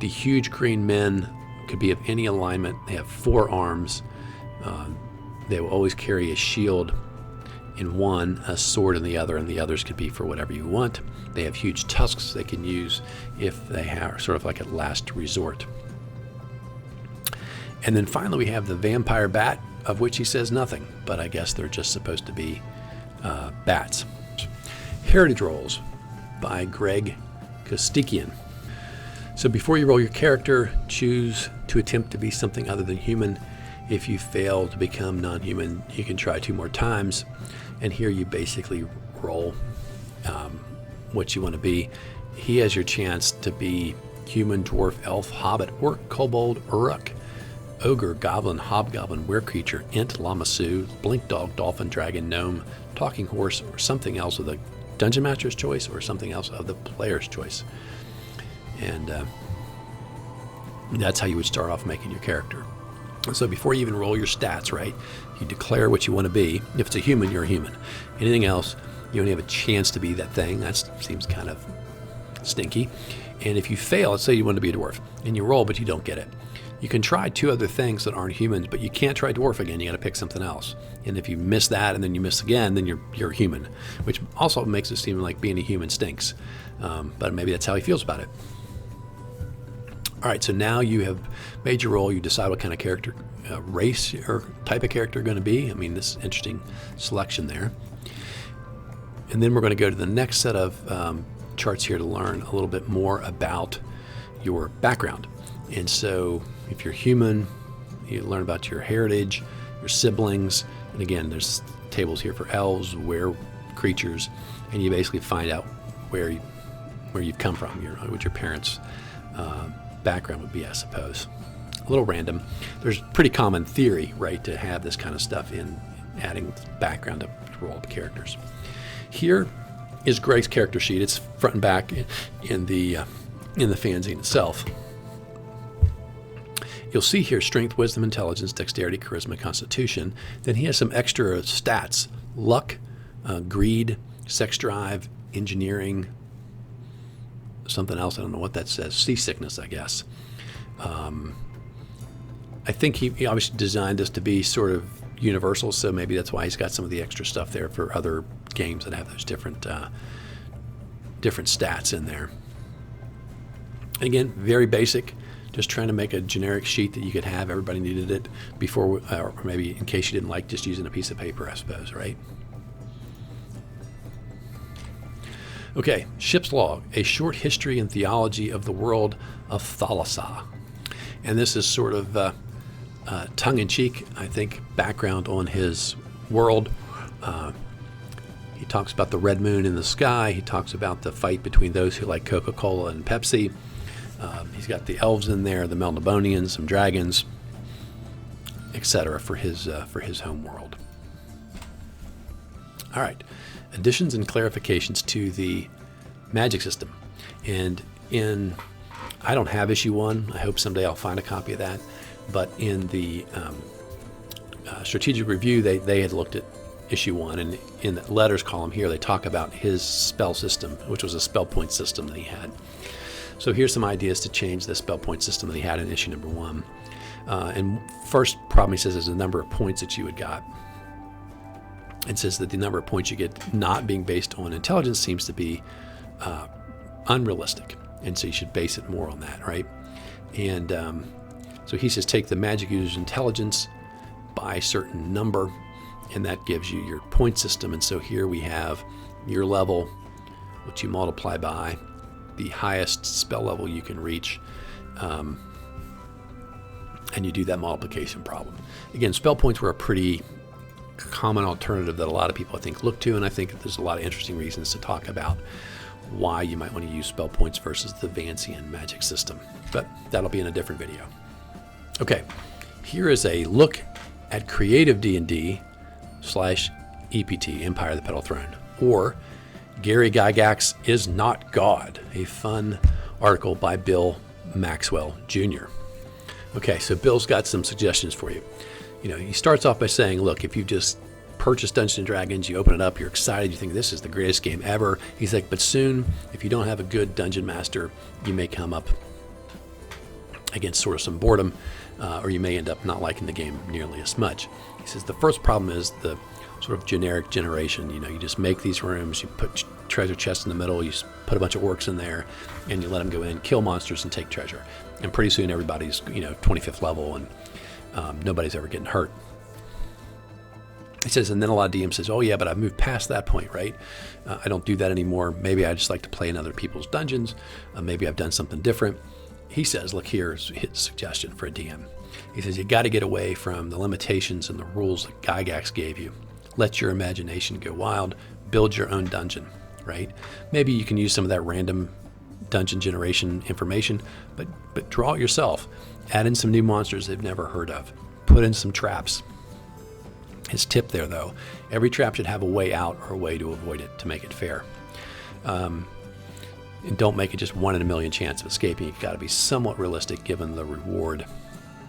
A: the huge green men, could be of any alignment. They have 4 arms. They will always carry a shield in one, a sword in the other, and the others could be for whatever you want. They have huge tusks they can use if they are sort of like a last resort. And then finally we have the vampire bat, of which he says nothing, but I guess they're just supposed to be bats. Heritage Rolls by Greg Costikyan. So before you roll your character, choose to attempt to be something other than human. If you fail to become non-human, you can try 2 more times. And here you basically roll what you want to be. He has your chance to be human, dwarf, elf, hobbit, orc, kobold, uruk, ogre, goblin, hobgoblin, were-creature, ent, lamassu, blink dog, dolphin, dragon, gnome, talking horse, or something else of the dungeon master's choice, or something else of the player's choice. And that's how you would start off making your character. So before you even roll your stats, right, you declare what you want to be. If it's a human, you're a human. Anything else, you only have a chance to be that thing. That seems kind of stinky. And if you fail, let's say you want to be a dwarf, and you roll, but you don't get it. You can try 2 other things that aren't humans, but you can't try dwarf again. You got to pick something else. And if you miss that and then you miss again, then you're human, which also makes it seem like being a human stinks. But maybe that's how he feels about it. All right, so now you have made your roll. You decide what kind of character, race or type of character you're going to be. I mean, this interesting selection there. And then we're going to go to the next set of charts here to learn a little bit more about your background. And so if you're human, you learn about your heritage, your siblings, and again, there's tables here for elves, were-creatures, and you basically find out where you've come from, what your parents' background would be, I suppose. A little random. There's pretty common theory, right, to have this kind of stuff in adding background to roll-up characters. Here is Greg's character sheet. It's front and back in the fanzine itself. You'll see here strength, wisdom, intelligence, dexterity, charisma, constitution. Then he has some extra stats: luck, greed, sex drive, engineering, something else. I don't know what that says. Seasickness, I guess. I think he obviously designed this to be sort of universal, so maybe that's why he's got some of the extra stuff there for other games that have those different stats in there. Again, very basic. Just trying to make a generic sheet that you could have. Everybody needed it before, or maybe in case you didn't like just using a piece of paper, I suppose, right? Okay, ship's log, a short history and theology of the world of Thalassa. And this is sort of tongue-in-cheek, I think, background on his world. He talks about the red moon in the sky. He talks about the fight between those who like Coca-Cola and Pepsi. He's got the elves in there, the Melnibonians, some dragons, etc. for his home world. All right, additions and clarifications to the magic system. And I don't have issue 1. I hope someday I'll find a copy of that. But in the strategic review, they had looked at issue 1, and in the letters column here, they talk about his spell system, which was a spell point system that he had. So here's some ideas to change the spell point system that he had in issue number 1. And first problem he says is the number of points that you had got. It says that the number of points you get not being based on intelligence seems to be unrealistic. And so you should base it more on that, right? And so he says take the magic user's intelligence, by a certain number, and that gives you your point system. And so here we have your level, which you multiply by the highest spell level you can reach, and you do that multiplication problem. Again, spell points were a pretty common alternative that a lot of people, I think, look to, and I think there's a lot of interesting reasons to talk about why you might want to use spell points versus the Fanzine magic system. But that'll be in a different video. Okay, here is a look at creative D&D / EPT, Empire of the Petal Throne, or Gary Gygax is not God, a fun article by Bill Maxwell Jr. Okay, so Bill's got some suggestions for you. You know, he starts off by saying, look, if you just purchase Dungeons & Dragons, you open it up, you're excited, you think this is the greatest game ever. He's like, but soon, if you don't have a good dungeon master, you may come up against sort of some boredom, or you may end up not liking the game nearly as much. He says the first problem is the sort of generic generation. You know, you just make these rooms, you put treasure chests in the middle, you put a bunch of orcs in there, and you let them go in, kill monsters, and take treasure. And pretty soon everybody's, 25th level, and nobody's ever getting hurt. He says, and then a lot of DMs says, oh yeah, but I've moved past that point, right? I don't do that anymore. Maybe I just like to play in other people's dungeons. Maybe I've done something different. He says, look, here's his suggestion for a DM. He says, you got to get away from the limitations and the rules that Gygax gave you. Let your imagination go wild. Build your own dungeon, right? Maybe you can use some of that random dungeon generation information, but draw it yourself. Add in some new monsters they've never heard of. Put in some traps. His tip there, though, every trap should have a way out or a way to avoid it to make it fair. And don't make it just 1 in a million chance of escaping. You've got to be somewhat realistic given the reward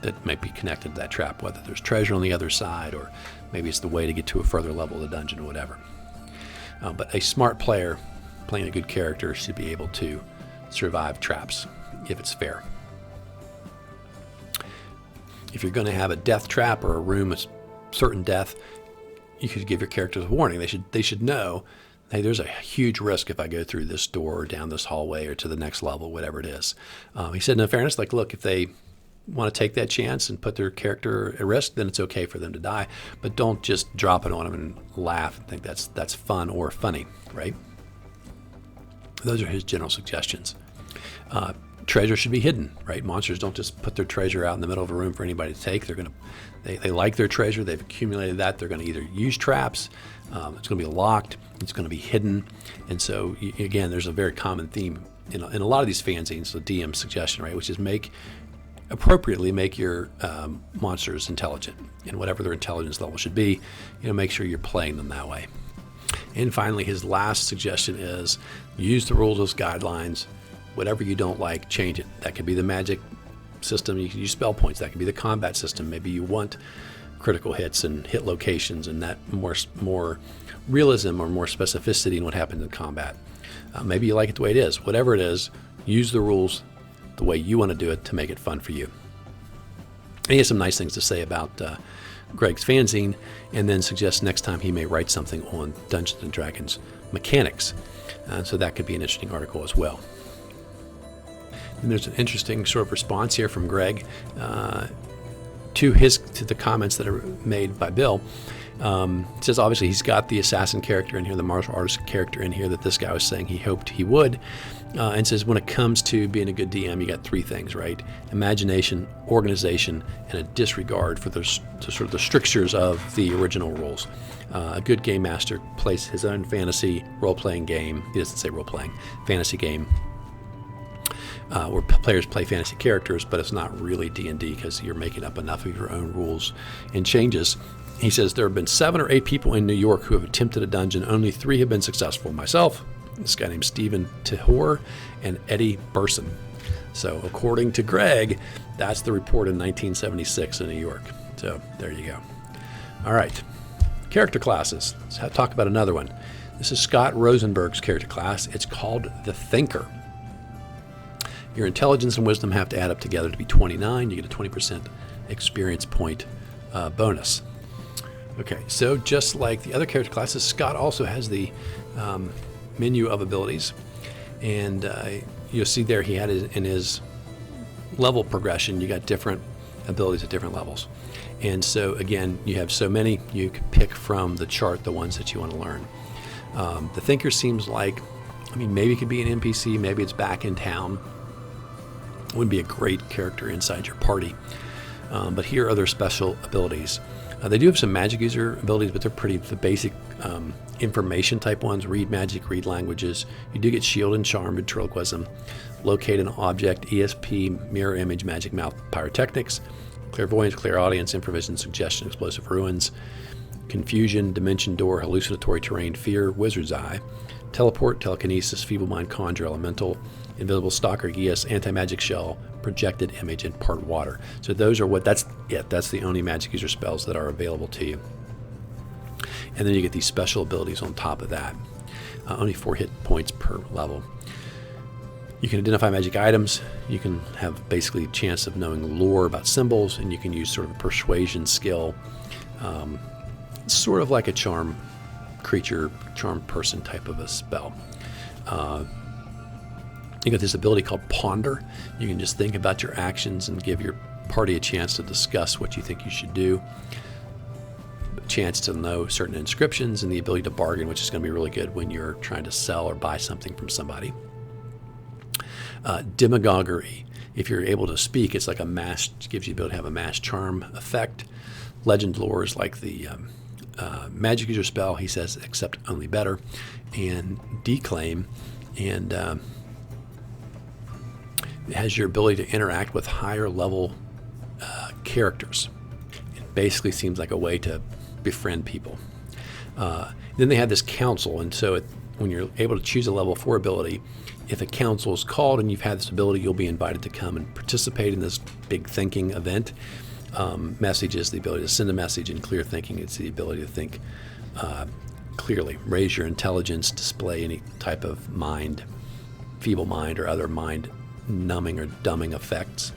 A: that might be connected to that trap, whether there's treasure on the other side or maybe it's the way to get to a further level of the dungeon or whatever. But a smart player playing a good character should be able to survive traps if it's fair. If you're going to have a death trap or a room of certain death, you could give your characters a warning. They should know, hey, there's a huge risk if I go through this door or down this hallway or to the next level, whatever it is. He said, in fairness, like, look, if they want to take that chance and put their character at risk, then it's okay for them to die. But don't just drop it on them and laugh and think that's fun or funny, right? Those are his general suggestions. Treasure should be hidden, right? Monsters don't just put their treasure out in the middle of a room for anybody to take. They like their treasure. They've accumulated that. They're going to either use traps. It's going to be locked. It's going to be hidden. And so, again, there's a very common theme in a lot of these fanzines, the DM suggestion, right, which is appropriately make your monsters intelligent, and whatever their intelligence level should be, make sure you're playing them that way. And finally, his last suggestion is use the rules as guidelines. Whatever you don't like, change it. That could be the magic system. You can use spell points. That could be the combat system. Maybe you want critical hits and hit locations and that more realism or more specificity in what happens in combat. Maybe you like it the way it is. Whatever it is, use the rules the way you want to do it to make it fun for you. And he has some nice things to say about Greg's fanzine, and then suggests next time he may write something on Dungeons & Dragons mechanics. So that could be an interesting article as well. And there's an interesting sort of response here from Greg to the comments that are made by Bill. It says obviously he's got the assassin character in here, the martial artist character in here that this guy was saying he hoped he would. And says when it comes to being a good DM, you got 3 things, right? Imagination, organization, and a disregard for the sort of the strictures of the original rules. A good game master plays his own fantasy role-playing game. He doesn't say role-playing, fantasy game. Where players play fantasy characters, but it's not really D&D because you're making up enough of your own rules and changes. He says there have been 7 or 8 people in New York who have attempted a dungeon. Only 3 have been successful. Myself, this guy named Stephen Tahor, and Eddie Birsan. So according to Greg, that's the report in 1976 in New York. So there you go. All right, character classes. Let's talk about another one. This is Scott Rosenberg's character class. It's called the Thinker. Your intelligence and wisdom have to add up together to be 29. You get a 20% experience point bonus. Okay, so just like the other character classes, Scott also has the menu of abilities. And you'll see there he had in his level progression, you got different abilities at different levels. And so again, you have so many, you can pick from the chart the ones that you want to learn. The Thinker seems like, maybe it could be an NPC, maybe it's back in town. Would be a great character inside your party. But here are their special abilities. They do have some magic user abilities, but they're the basic information type ones. Read magic, read languages. You do get shield and charm, ventriloquism, locate an object, ESP, mirror image, magic mouth, pyrotechnics, clairvoyance, clairaudience, improvisation, suggestion, explosive ruins, confusion, dimension door, hallucinatory terrain, fear, wizard's eye, teleport, telekinesis, feeble mind, conjure, elemental, invisible stalker, geas, anti-magic shell, projected image, and part water. So those are that's the only magic user spells that are available to you. And then you get these special abilities on top of that. Only 4 hit points per level. You can identify magic items. You can have basically a chance of knowing lore about symbols, and you can use sort of a persuasion skill, sort of like a charm creature, charm person type of a spell. You got this ability called Ponder. You can just think about your actions and give your party a chance to discuss what you think you should do. A chance to know certain inscriptions, and the ability to bargain, which is going to be really good when you're trying to sell or buy something from somebody. Demagoguery. If you're able to speak, it's like gives you the ability to have a mass charm effect. Legend lore is like the magic user spell, he says, except only better. And Declaim, and it has your ability to interact with higher level characters. It basically seems like a way to befriend people. Then they have this council, and so when you're able to choose a level 4 ability, if a council is called and you've had this ability, you'll be invited to come and participate in this big thinking event. Message is the ability to send a message, and clear thinking, it's the ability to think clearly. Raise your intelligence, display any type of feeble mind or other mind numbing or dumbing effects,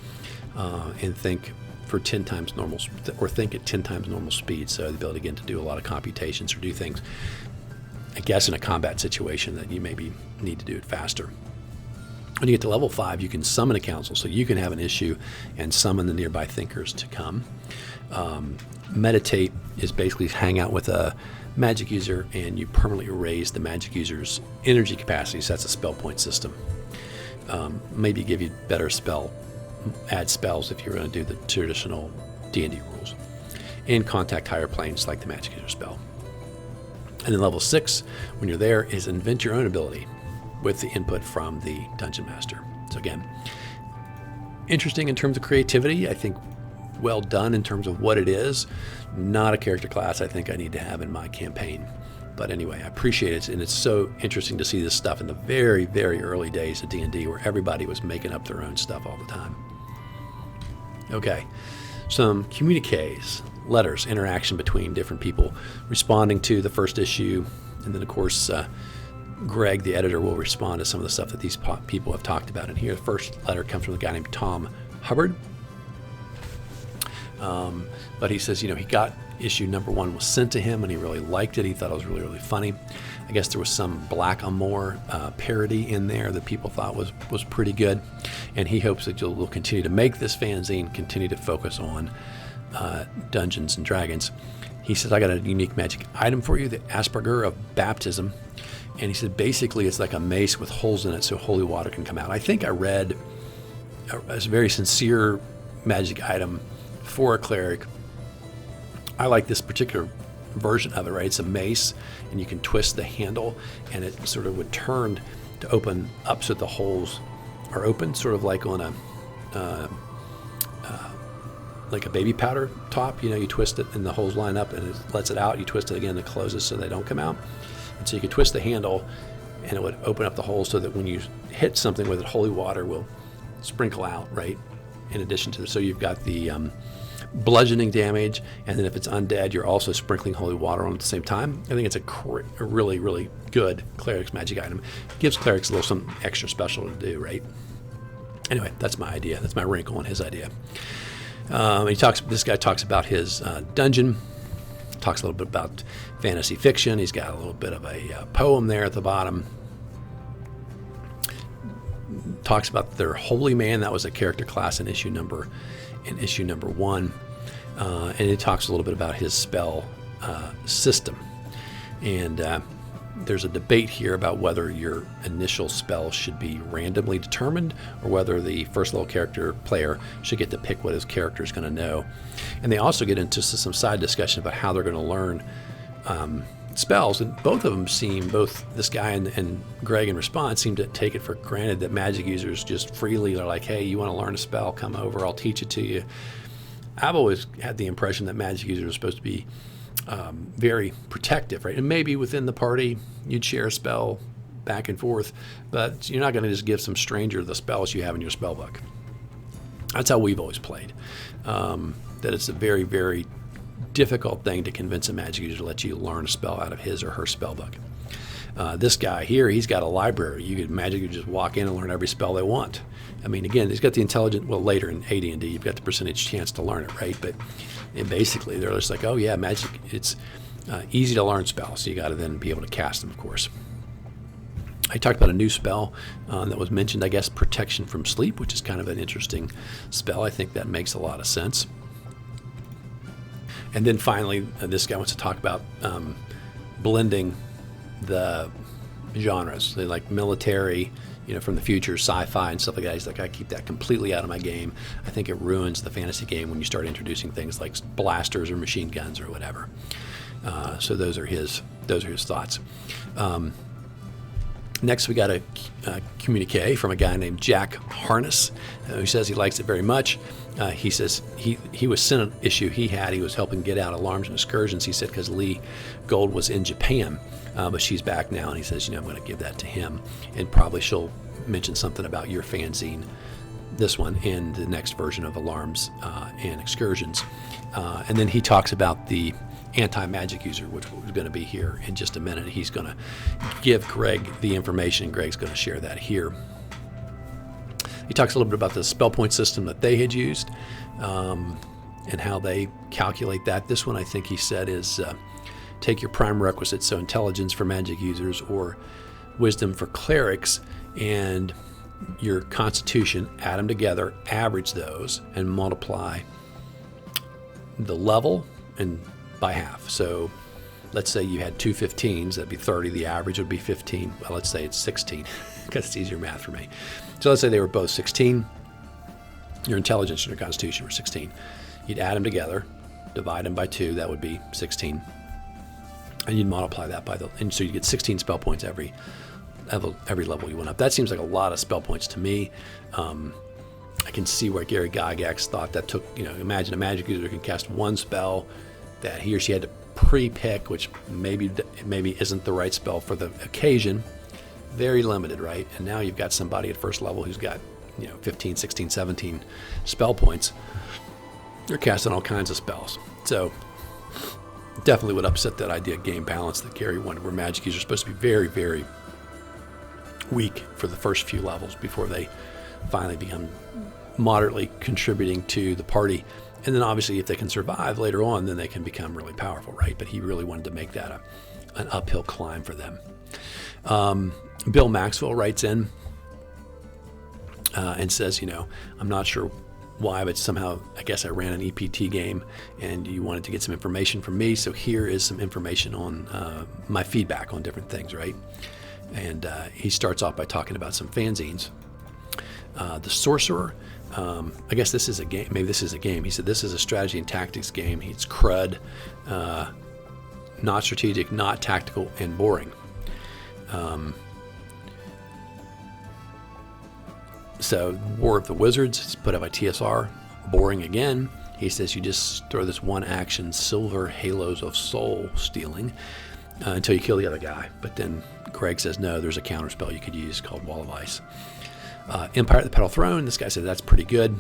A: and think for 10 times normal, or think at 10 times normal speed. So the ability again to do a lot of computations or do things, I guess, in a combat situation that you maybe need to do it faster. When you get to level 5, you can summon a council, so you can have an issue and summon the nearby thinkers to come. Meditate is basically hang out with a magic user, and you permanently raise the magic user's energy capacity. So that's a spell point system. Maybe give you better add spells if you're going to do the traditional D&D rules. And contact higher planes like the magic user spell. And then level 6, when you're there, is invent your own ability with the input from the dungeon master. So again, interesting in terms of creativity. I think well done in terms of what it is. Not a character class I think I need to have in my campaign. But anyway, I appreciate it, and it's so interesting to see this stuff in the very, very early days of D&D, where everybody was making up their own stuff all the time. Okay, some communiques, letters, interaction between different people, responding to the first issue, and then of course Greg, the editor, will respond to some of the stuff that these people have talked about in here. The first letter comes from a guy named Tom Hubbard. But he says, he got issue number 1 was sent to him, and he really liked it. He thought it was really, really funny. I guess there was some Black Amour parody in there that people thought was pretty good. And he hopes that you'll continue to make this fanzine, continue to focus on Dungeons and Dragons. He says, I got a unique magic item for you, the Asperger of Baptism. And he said, basically, it's like a mace with holes in it so holy water can come out. I think I read a very sincere magic item for a cleric. I like this particular version of it, right? It's a mace, and you can twist the handle, and it sort of would turn to open up so that the holes are open, sort of like on like a baby powder top. You twist it, and the holes line up, and it lets it out. You twist it again, and it closes so they don't come out. And so you could twist the handle, and it would open up the hole so that when you hit something with it, holy water will sprinkle out, right? In addition to this, so you've got the bludgeoning damage, and then if it's undead, you're also sprinkling holy water on at the same time. I think it's a really, really good cleric's magic item. It gives clerics a little something extra special to do, right? Anyway, that's my idea. That's my wrinkle on his idea. This guy talks about his dungeon, talks a little bit about fantasy fiction. He's got a little bit of a poem there at the bottom. Talks about their holy man. That was a character class in issue number in issue number 1. And it talks a little bit about his spell system. And there's a debate here about whether your initial spell should be randomly determined or whether the first level character player should get to pick what his character is going to know. And they also get into some side discussion about how they're going to learn spells. And both of them seem, both this guy and Greg in response, seem to take it for granted that magic users just freely are like, hey, you want to learn a spell, come over, I'll teach it to you. I've always had the impression that magic users are supposed to be very protective, right? And maybe within the party you'd share a spell back and forth, but you're not going to just give some stranger the spells you have in your spell book. That's how we've always played. That it's a very, very difficult thing to convince a magic user to let you learn a spell out of his or her spell book. This guy here, he's got a library. You could magically just walk in and learn every spell they want. I mean, again, he's got the intelligent, well, later in AD&D, you've got the percentage chance to learn it, right? But basically, they're just like, oh, yeah, magic, it's easy to learn spells. So you got to then be able to cast them, of course. I talked about a new spell that was mentioned, I guess, Protection from Sleep, which is kind of an interesting spell. I think that makes a lot of sense. And then finally, this guy wants to talk about blending the genres. They like military, from the future, sci-fi and stuff like that. He's like, I keep that completely out of my game. I think it ruins the fantasy game when you start introducing things like blasters or machine guns or whatever. So those are his thoughts. Next, we got a communique from a guy named Jack Harness, who says he likes it very much. He says he was sent an issue he had. He was helping get out Alarums and Excursions, he said, because Lee Gold was in Japan. But she's back now, and he says, I'm going to give that to him. And probably she'll mention something about your fanzine, this one, in the next version of Alarums and Excursions. And then he talks about the anti-magic user, which is going to be here in just a minute. He's going to give Greg the information, and Greg's going to share that here. He talks a little bit about the spell point system that they had used and how they calculate that. This one, I think he said, is take your prime requisites, so intelligence for magic users or wisdom for clerics, and your constitution, add them together, average those, and multiply the level and by half. So let's say you had two 15s, that'd be 30. The average would be 15. Well, let's say it's 16 because it's easier math for me. So let's say they were both 16. Your intelligence and your constitution were 16. You'd add them together, divide them by 2. That would be 16. And you'd multiply that by and so you get 16 spell points every level you went up. That seems like a lot of spell points to me. I can see where Gary Gygax thought that took, imagine a magic user can cast one spell that he or she had to pre-pick, which maybe isn't the right spell for the occasion. Very limited, right? And now you've got somebody at first level who's got 15, 16, 17 spell points. They're casting all kinds of spells. So definitely would upset that idea of game balance that Gary wanted, where magic users are supposed to be very, very weak for the first few levels before they finally become moderately contributing to the party. And then obviously if they can survive later on, then they can become really powerful, right? But he really wanted to make that an uphill climb for them. Bill Maxwell writes in and says, I'm not sure why, but somehow I guess I ran an EPT game and you wanted to get some information from me. So here is some information on my feedback on different things, right? And he starts off by talking about some fanzines. The Sorcerer, I guess this is a game. Maybe this is a game. He said this is a strategy and tactics game. It's crud, not strategic, not tactical, and boring. So War of the Wizards, it's put out by TSR, boring again. He says you just throw this one action, Silver Halos of Soul Stealing, until you kill the other guy. But then Greg says, no, there's a counterspell you could use called Wall of Ice. Empire of the Petal Throne, this guy said that's pretty good.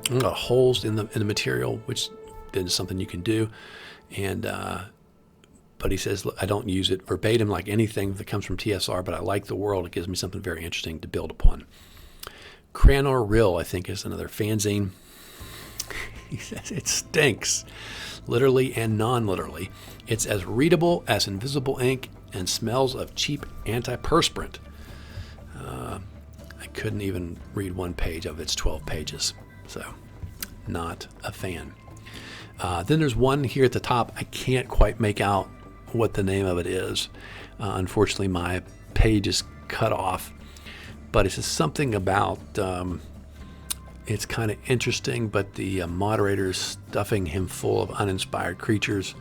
A: Holes in the material, which is something you can do. And but he says, I don't use it verbatim like anything that comes from TSR, but I like the world. It gives me something very interesting to build upon. Cranor Rill, I think, is another fanzine. He says it stinks, literally and non-literally. It's as readable as invisible ink and smells of cheap antiperspirant. I couldn't even read one page of its 12 pages. So, not a fan. Then there's one here at the top. I can't quite make out what the name of it is. Unfortunately, my page is cut off. But it's just something about, it's kind of interesting, but the moderator's stuffing him full of uninspired creatures.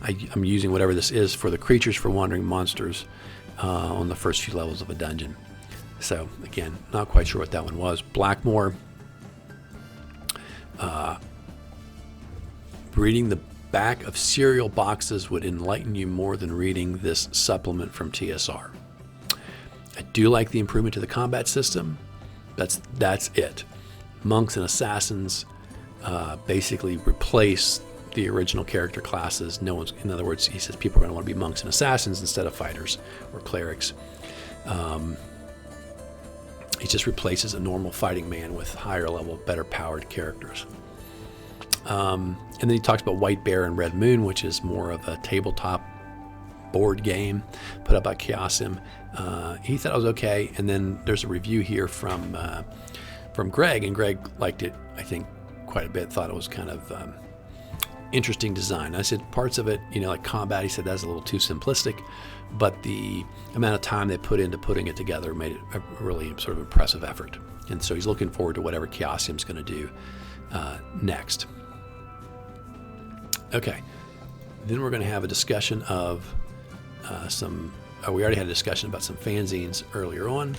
A: I'm using whatever this is for the creatures for wandering monsters on the first few levels of a dungeon. So, again, not quite sure what that one was. Blackmore. Reading the back of cereal boxes would enlighten you more than reading this supplement from TSR. I do like the improvement to the combat system. That's it. Monks and assassins basically replace the original character classes. In other words, he says people are going to want to be monks and assassins instead of fighters or clerics. He just replaces a normal fighting man with higher level, better powered characters. And then he talks about White Bear and Red Moon, which is more of a tabletop board game put up by Chaosium. He thought it was okay. And then there's a review here from Greg, and Greg liked it, I think, quite a bit. Thought it was kind of interesting design. I said parts of it, like combat, he said that's a little too simplistic, but the amount of time they put into putting it together made it a really sort of impressive effort. And so he's looking forward to whatever Chaosium's going to do next. Okay, then we're going to have a discussion of we already had a discussion about some fanzines earlier on.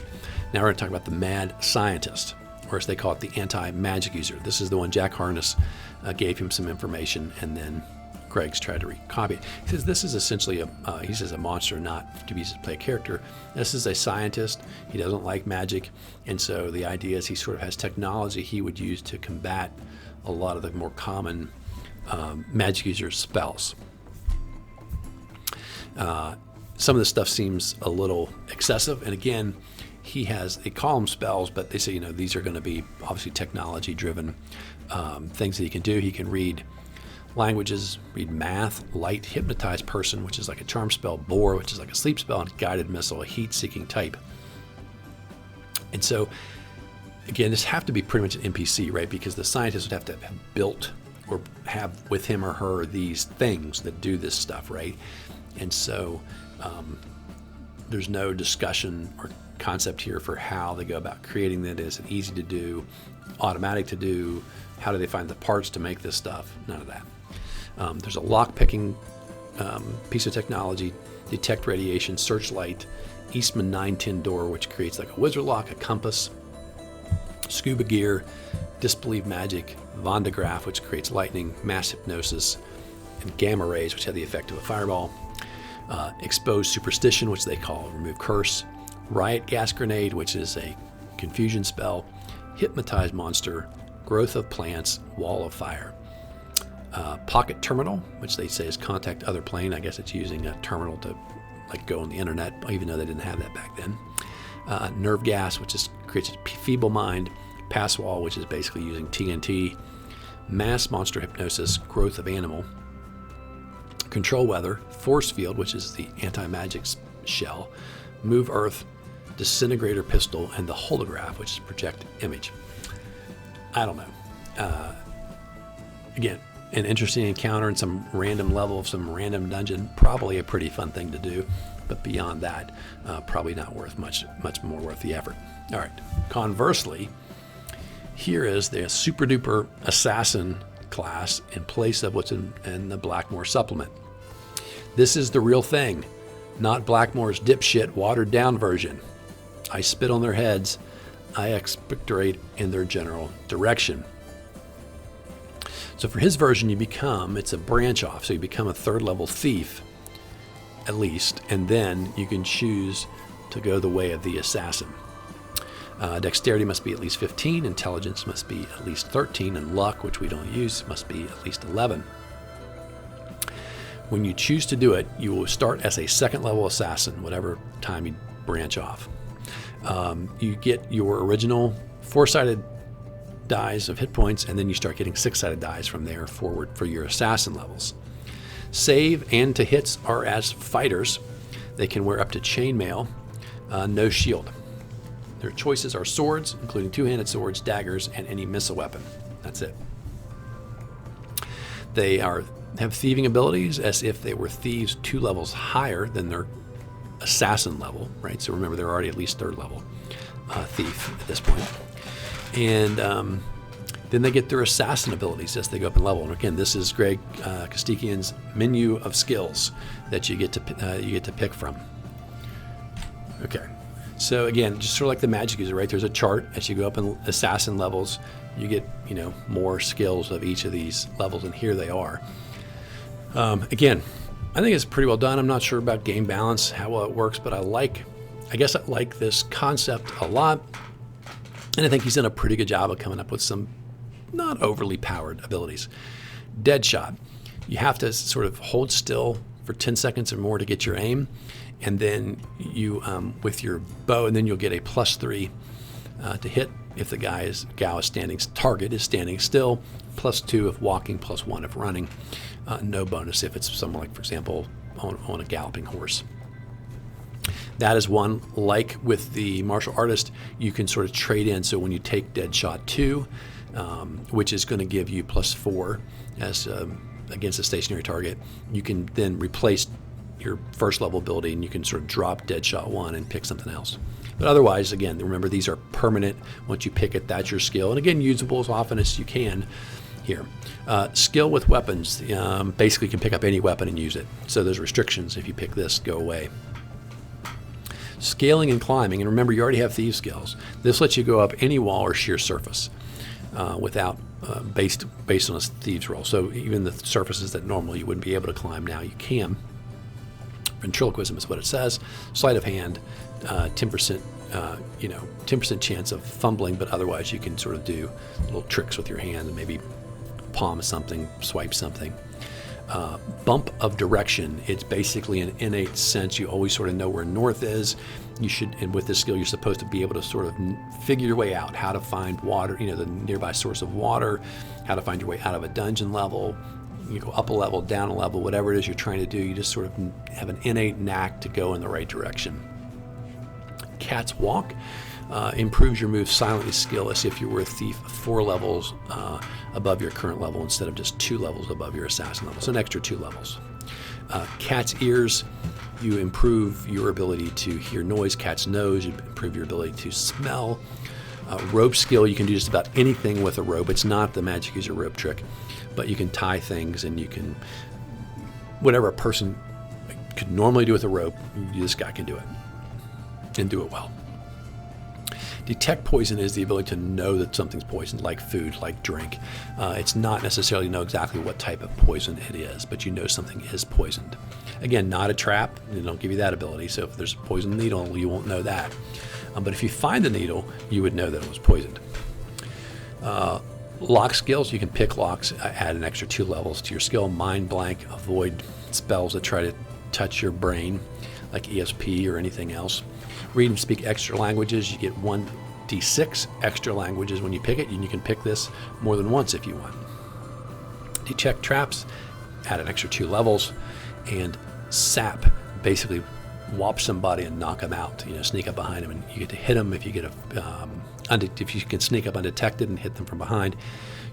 A: Now we're going to talk about the Mad Scientist, or as they call it, the Anti-Magic User. This is the one Jack Harness gave him some information, and then Greg's tried to recopy it. He says this is essentially a monster, not to be used to play a character. This is a scientist. He doesn't like magic, and so the idea is he sort of has technology he would use to combat a lot of the more common magic user spells. Some of this stuff seems a little excessive, and again, they call them spells, but they say, these are going to be obviously technology-driven things that he can do. He can read languages, read math, light, hypnotize person, which is like a charm spell, bore, which is like a sleep spell, and guided missile, a heat-seeking type. And so, again, this have to be pretty much an NPC, right? Because the scientist would have to have built or have with him or her these things that do this stuff, right? And so there's no discussion or concept here for how they go about creating that. Is it easy to do, automatic to do? How do they find the parts to make this stuff? None of that. There's a lock-picking piece of technology, detect radiation, searchlight, Eastman 910 door, which creates like a wizard lock, a compass, scuba gear, disbelieve magic, Van de Graaff, which creates lightning, mass hypnosis, and gamma rays, which have the effect of a fireball, expose superstition, which they call remove curse, riot gas grenade, which is a confusion spell, hypnotize monster, growth of plants, wall of fire, pocket terminal, which they say is contact other plane. I guess it's using a terminal to go on the internet, even though they didn't have that back then. Nerve gas, which creates a feeble mind, pass wall, which is basically using TNT, mass monster hypnosis, growth of animal, control weather, force field, which is the anti-magic shell, move earth, disintegrator pistol, and the holograph, which is project image. I don't know. Again, an interesting encounter in some random level of some random dungeon, probably a pretty fun thing to do, but beyond that, probably not worth much more worth the effort. All right. Conversely, here is the super duper assassin class in place of what's in the Blackmore supplement. This is the real thing, not Blackmore's dipshit watered down version. I spit on their heads. I expectorate in their general direction. So for his version, it's a branch off. So you become a third level thief, at least, and then you can choose to go the way of the assassin. Dexterity must be at least 15, intelligence must be at least 13, and luck, which we don't use, must be at least 11. When you choose to do it, you will start as a second level assassin, whatever time you branch off. You get your original 4-sided dice of hit points, and then you start getting 6-sided dice from there forward for your assassin levels. Save and to hits are as fighters. They can wear up to chainmail, no shield. Their choices are swords, including two-handed swords, daggers, and any missile weapon. That's it. They have thieving abilities as if they were thieves 2 levels higher than their assassin level, right? So remember, they're already at least 3rd level thief at this point. And then they get their assassin abilities as they go up in level. And again, this is Greg Costikyan's menu of skills that you get to pick from. Okay, so again, just sort of like the magic user, right? There's a chart as you go up in assassin levels. You get more skills of each of these levels, and here they are. Again, I think it's pretty well done. I'm not sure about game balance, how well it works, but I guess I like this concept a lot. And I think he's done a pretty good job of coming up with some not overly powered abilities. Deadshot. You have to sort of hold still for 10 seconds or more to get your aim. And then you, with your bow, and then you'll get a +3 to hit if the target is standing still, +2 if walking, +1 if running. No bonus if it's someone like, for example, on a galloping horse. That is one. Like with the martial artist, you can sort of trade in. So when you take Deadshot 2, which is going to give you +4 as against a stationary target, you can then replace your 1st level ability, and you can sort of drop Deadshot 1 and pick something else. But otherwise, again, remember, these are permanent. Once you pick it, that's your skill. And again, usable as often as you can here. Skill with weapons. Basically, you can pick up any weapon and use it. So those restrictions, if you pick this, go away. Scaling and climbing. And remember, you already have thieves skills. This lets you go up any wall or sheer surface without based on a thieves roll. So even the surfaces that normally you wouldn't be able to climb, now you can. Ventriloquism is what it says. Sleight of hand, 10%, 10% chance of fumbling, but otherwise you can sort of do little tricks with your hand and maybe palm something, swipe something. Bump of direction. It's basically an innate sense. You always sort of know where north is. And with this skill, you're supposed to be able to sort of figure your way out, how to find water, the nearby source of water, how to find your way out of a dungeon level. You go up a level, down a level, whatever it is you're trying to do, you just sort of have an innate knack to go in the right direction. Cat's Walk improves your move silently skill as if you were a thief 4 levels above your current level instead of just 2 levels above your assassin level, so an extra 2 levels. Cat's Ears, you improve your ability to hear noise. Cat's Nose, you improve your ability to smell. Rope skill, you can do just about anything with a rope. It's not the magic user rope trick, but you can tie things, and you can, whatever a person could normally do with a rope, this guy can do it, and do it well. Detect poison is the ability to know that something's poisoned, like food, like drink. It's not necessarily know exactly what type of poison it is, but you know something is poisoned. Again, not a trap. They don't give you that ability, so if there's a poisoned needle, you won't know that. But if you find the needle, you would know that it was poisoned. Lock skills, you can pick locks, add an extra 2 levels to your skill. Mind blank, avoid spells that try to touch your brain, like ESP or anything else. Read and speak extra languages, you get 1d6 extra languages when you pick it, and you can pick this more than once if you want. Detect traps, add an extra 2 levels. And sap, basically whop somebody and knock them out, sneak up behind them, and you get to hit them. If you get if you can sneak up undetected and hit them from behind,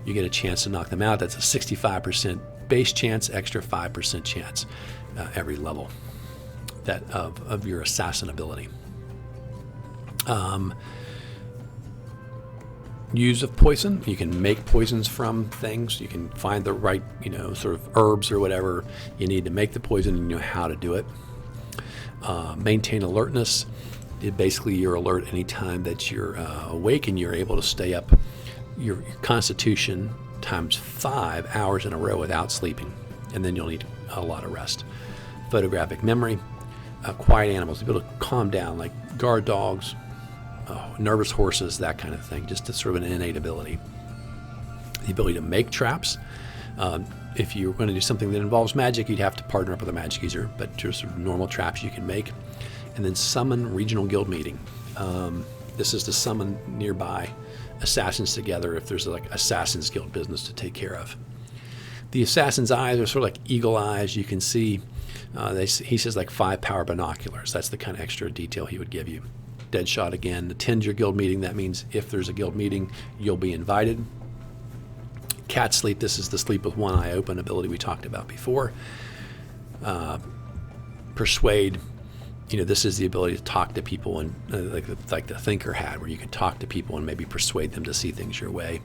A: you get a chance to knock them out. That's a 65% base chance, extra 5% chance every level that of your assassin ability. Use of poison. You can make poisons from things. You can find the right, sort of herbs or whatever you need to make the poison, and you know how to do it. Maintain alertness. Basically, you're alert anytime that you're awake, and you're able to stay up your constitution times 5 hours in a row without sleeping, and then you'll need a lot of rest. Photographic memory. Quiet animals, the ability to calm down, like guard dogs, nervous horses, that kind of thing, just a sort of an innate ability. The ability to make traps. If you're going to do something that involves magic, you'd have to partner up with a magic user, but just sort of normal traps you can make. And then summon regional guild meeting. This is to summon nearby assassins together if there's like Assassin's Guild business to take care of. The assassin's eyes are sort of like eagle eyes. You can see, he says like 5 power binoculars. That's the kind of extra detail he would give you. Deadshot again. Attend your guild meeting. That means if there's a guild meeting, you'll be invited. Cat Sleep, this is the sleep with one eye open ability we talked about before. Persuade, this is the ability to talk to people, and like the Thinker had, where you can talk to people and maybe persuade them to see things your way.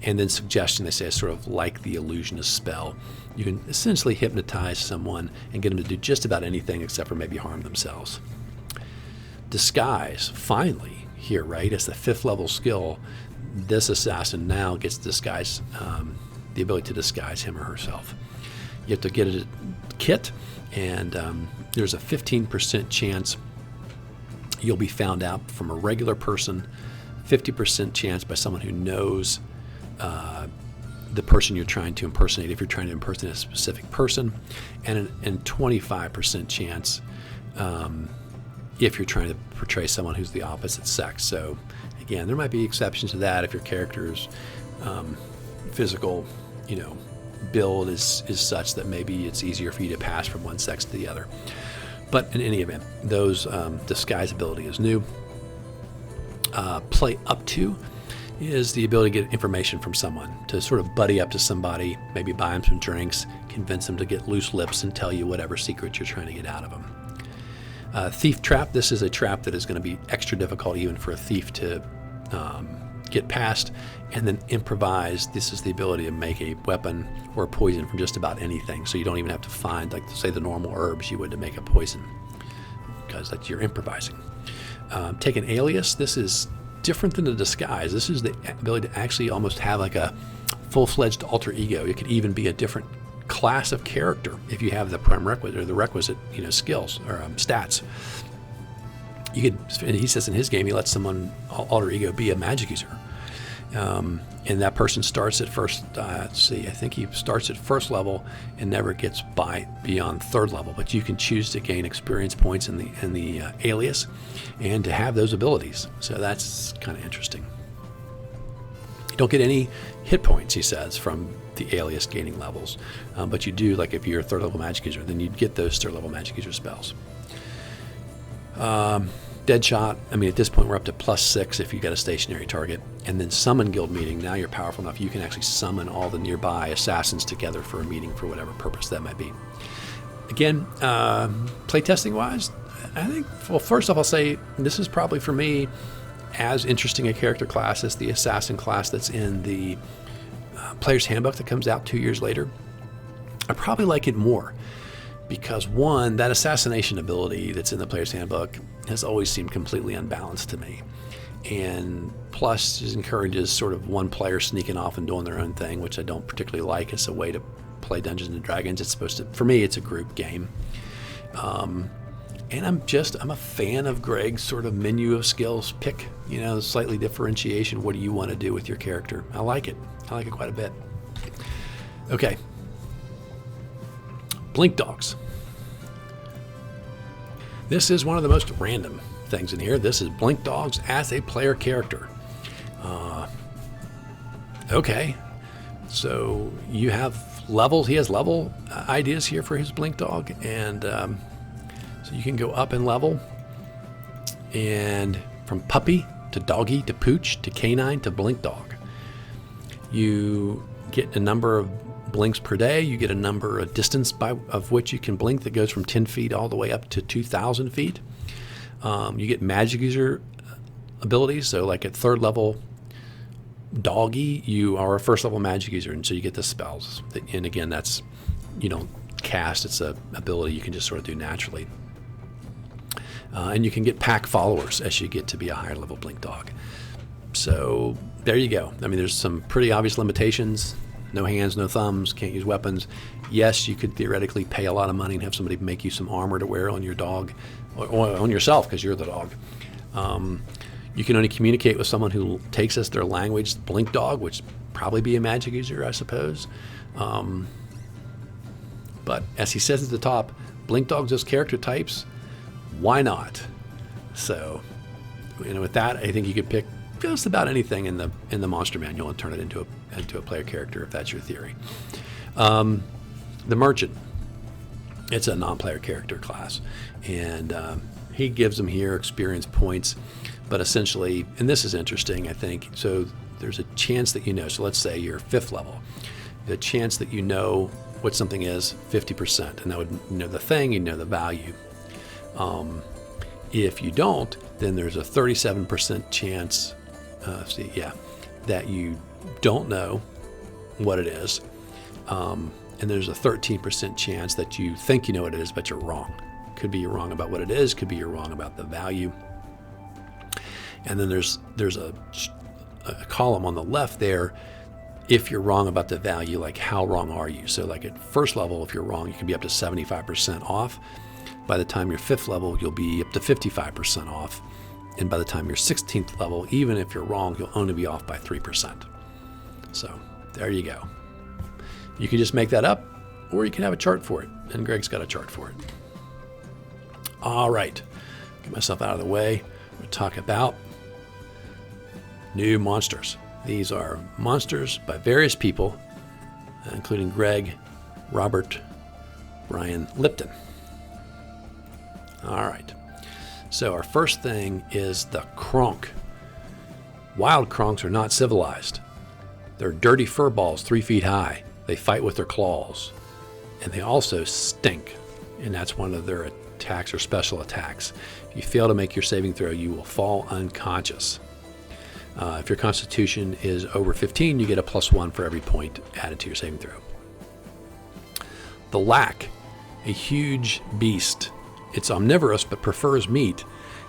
A: And then Suggestion, they say, is sort of like the illusionist spell. You can essentially hypnotize someone and get them to do just about anything except for maybe harm themselves. Disguise, finally, here, right, as the 5th level skill, this assassin now gets disguise, the ability to disguise him or herself. You have to get a kit, and there's a 15% chance you'll be found out from a regular person, 50% chance by someone who knows the person you're trying to impersonate, if you're trying to impersonate a specific person, and 25% chance if you're trying to portray someone who's the opposite sex. So again, there might be exceptions to that if your character's physical, build is such that maybe it's easier for you to pass from one sex to the other. But in any event, those disguise ability is new. Play up to is the ability to get information from someone, to sort of buddy up to somebody, maybe buy them some drinks, convince them to get loose lips and tell you whatever secret you're trying to get out of them. Thief Trap, this is a trap that is going to be extra difficult even for a thief to get past. And then Improvise, this is the ability to make a weapon or a poison from just about anything, so you don't even have to find, like, say, the normal herbs you would to make a poison, because that's, you're improvising. Take an Alias, this is different than the Disguise. This is the ability to actually almost have like a full-fledged alter ego. It could even be a different class of character if you have the prerequisite or the requisite, skills or stats. You could, and he says in his game, he lets someone alter ego be a magic user, and that person starts at first. I think he starts at 1st level and never gets beyond 3rd level. But you can choose to gain experience points in the alias, and to have those abilities. So that's kind of interesting. You don't get any hit points, he says, from the alias gaining levels, but you do, like if you're a 3rd level magic user, then you'd get those 3rd level magic user spells. Deadshot, at this point we're up to +6 if you got a stationary target. And then Summon Guild Meeting, now you're powerful enough you can actually summon all the nearby assassins together for a meeting for whatever purpose that might be. Again, playtesting wise, I think, well, first off I'll say this is probably for me as interesting a character class as the assassin class that's in the Player's Handbook that comes out 2 years later. I probably like it more because, one, that assassination ability that's in the Player's Handbook has always seemed completely unbalanced to me. And plus, it encourages sort of one player sneaking off and doing their own thing, which I don't particularly like. It's a way to play Dungeons and Dragons. It's supposed to, for me, it's a group game. And I'm a fan of Greg's sort of menu of skills. Pick, slightly differentiation. What do you want to do with your character? I like it. I like it quite a bit. Okay. Blink Dogs. This is one of the most random things in here. This is Blink Dogs as a player character. Okay. So you have levels. He has level ideas here for his Blink Dog. And so you can go up in level. And from puppy to doggy to pooch to canine to Blink Dog. You get a number of blinks per day. You get a number of distance of which you can blink that goes from 10 feet all the way up to 2,000 feet. You get magic user abilities. So like at 3rd level doggy, you are a 1st level magic user, and so you get the spells. And again, that's, you don't cast. It's a ability you can just sort of do naturally. And you can get pack followers as you get to be a higher level blink dog. So there you go. There's some pretty obvious limitations. No hands, no thumbs, can't use weapons. Yes, you could theoretically pay a lot of money and have somebody make you some armor to wear on your dog, or on yourself because you're the dog. You can only communicate with someone who takes as their language Blink Dog, which probably be a magic user, I suppose. But as he says at the top, Blink Dogs as character types, why not? So, with that, I think you could pick just about anything in the monster manual and turn it into a player character if that's your theory. The Merchant, it's a non-player character class, and he gives them here experience points, but essentially, and this is interesting, I think. So there's a chance that you know. So let's say you're 5th level. The chance that you know what something is 50%, and that would know the thing, you know the value. If you don't, then there's a 37% chance. That you don't know what it is, and there's a 13% chance that you think you know what it is, but you're wrong. Could be you're wrong about what it is. Could be you're wrong about the value. And then there's a column on the left there. If you're wrong about the value, like how wrong are you? So like at 1st level, if you're wrong, you can be up to 75% off. By the time you're 5th level, you'll be up to 55% off. And by the time you're 16th level, even if you're wrong, you'll only be off by 3%. So there you go. You can just make that up, or you can have a chart for it. And Greg's got a chart for it. All right. Get myself out of the way. We'll talk about new monsters. These are monsters by various people, including Greg, Robert, Brian, Lipton. All right. So our first thing is the Kronk. Wild Kronks are not civilized. They're dirty fur balls 3 feet high. They fight with their claws. And they also stink. And that's one of their attacks or special attacks. If you fail to make your saving throw, you will fall unconscious. If your constitution is over 15, you get a +1 for every point added to your saving throw. The Lack, a huge beast. It's omnivorous but prefers meat,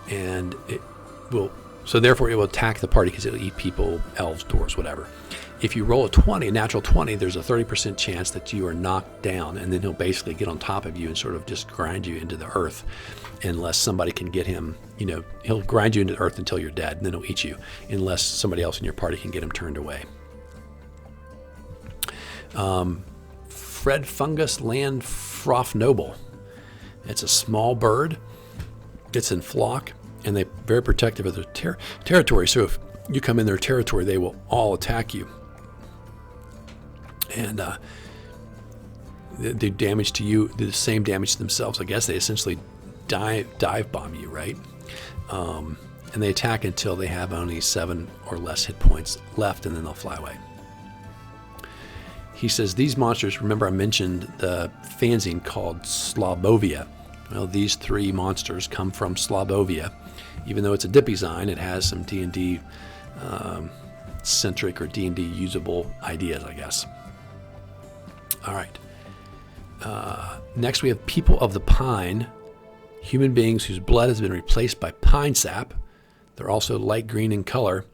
A: and so therefore it will attack the party because it'll eat people, elves, dwarves, whatever. If you roll a natural 20, there's a 30% chance that you are knocked down, and then he'll basically get on top of you and sort of just grind you into the earth unless somebody can get him, he'll grind you into the earth until you're dead, and then he'll eat you unless somebody else in your party can get him turned away. Fred Fungus Land Froth Noble. It's a small bird. It's in flock, and they're very protective of their territory. So if you come in their territory, they will all attack you. And they do damage to you, do the same damage to themselves. I guess they essentially dive bomb you, right? And they attack until they have only 7 or less hit points left, and then they'll fly away. He says, these monsters, remember I mentioned the fanzine called Slobovia. Well, these 3 monsters come from Slobovia. Even though it's a Dippy Zine, it has some D&D centric or D&D usable ideas, I guess. All right. Next we have People of the Pine, human beings whose blood has been replaced by pine sap. They're also light green in color.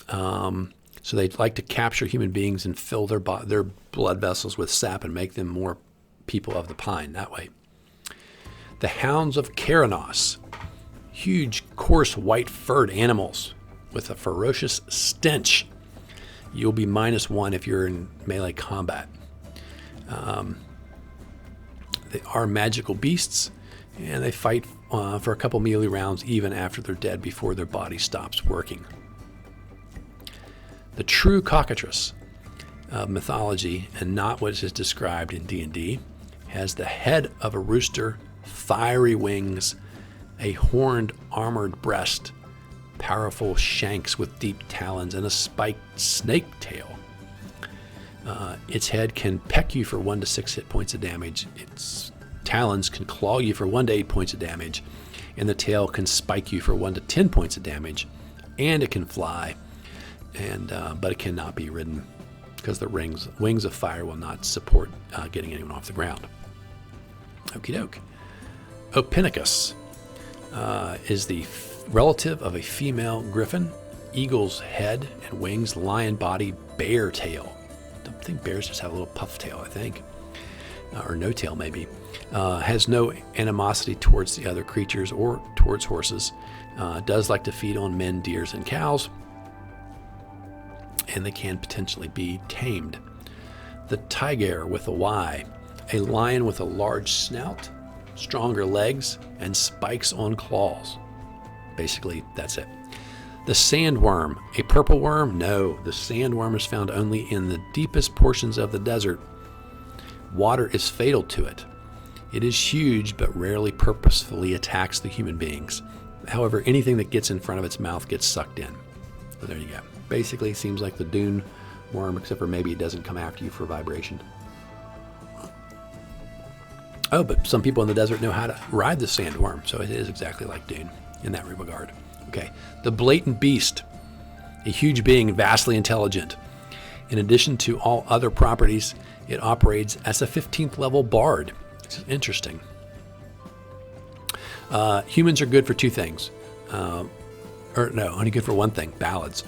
A: So they like to capture human beings and fill their blood vessels with sap and make them more people of the pine that way. The Hounds of Kasanof, huge, coarse, white-furred animals with a ferocious stench. You'll be -1 if you're in melee combat. They are magical beasts, and they fight for a couple melee rounds even after they're dead before their body stops working. The true cockatrice of mythology, and not what is described in D&D, has the head of a rooster, fiery wings, a horned armored breast, powerful shanks with deep talons, and a spiked snake tail. Its head can peck you for 1 to 6 hit points of damage. Its talons can claw you for 1 to 8 points of damage, and the tail can spike you for 1 to 10 points of damage, and it can fly. But it cannot be ridden because the wings of fire will not support getting anyone off the ground. Okie doke. Opinicus is the relative of a female griffin, eagle's head and wings, lion body, bear tail. I think bears just have a little puff tail, I think. Or no tail, maybe. Has no animosity towards the other creatures or towards horses. Does like to feed on men, deers, and cows. And they can potentially be tamed. The tiger with a Y, a lion with a large snout, stronger legs, and spikes on claws. Basically, that's it. The sandworm, a purple worm? No, the sandworm is found only in the deepest portions of the desert. Water is fatal to it. It is huge, but rarely purposefully attacks the human beings. However, anything that gets in front of its mouth gets sucked in. So there you go. Basically, seems like the dune worm, except for maybe it doesn't come after you for vibration. Oh, but some people in the desert know how to ride the sandworm, so it is exactly like dune in that regard. Okay, the blatant beast, a huge being, vastly intelligent. In addition to all other properties, it operates as a 15th level bard. This is interesting. Humans are good for two things. Only good for one thing, ballads.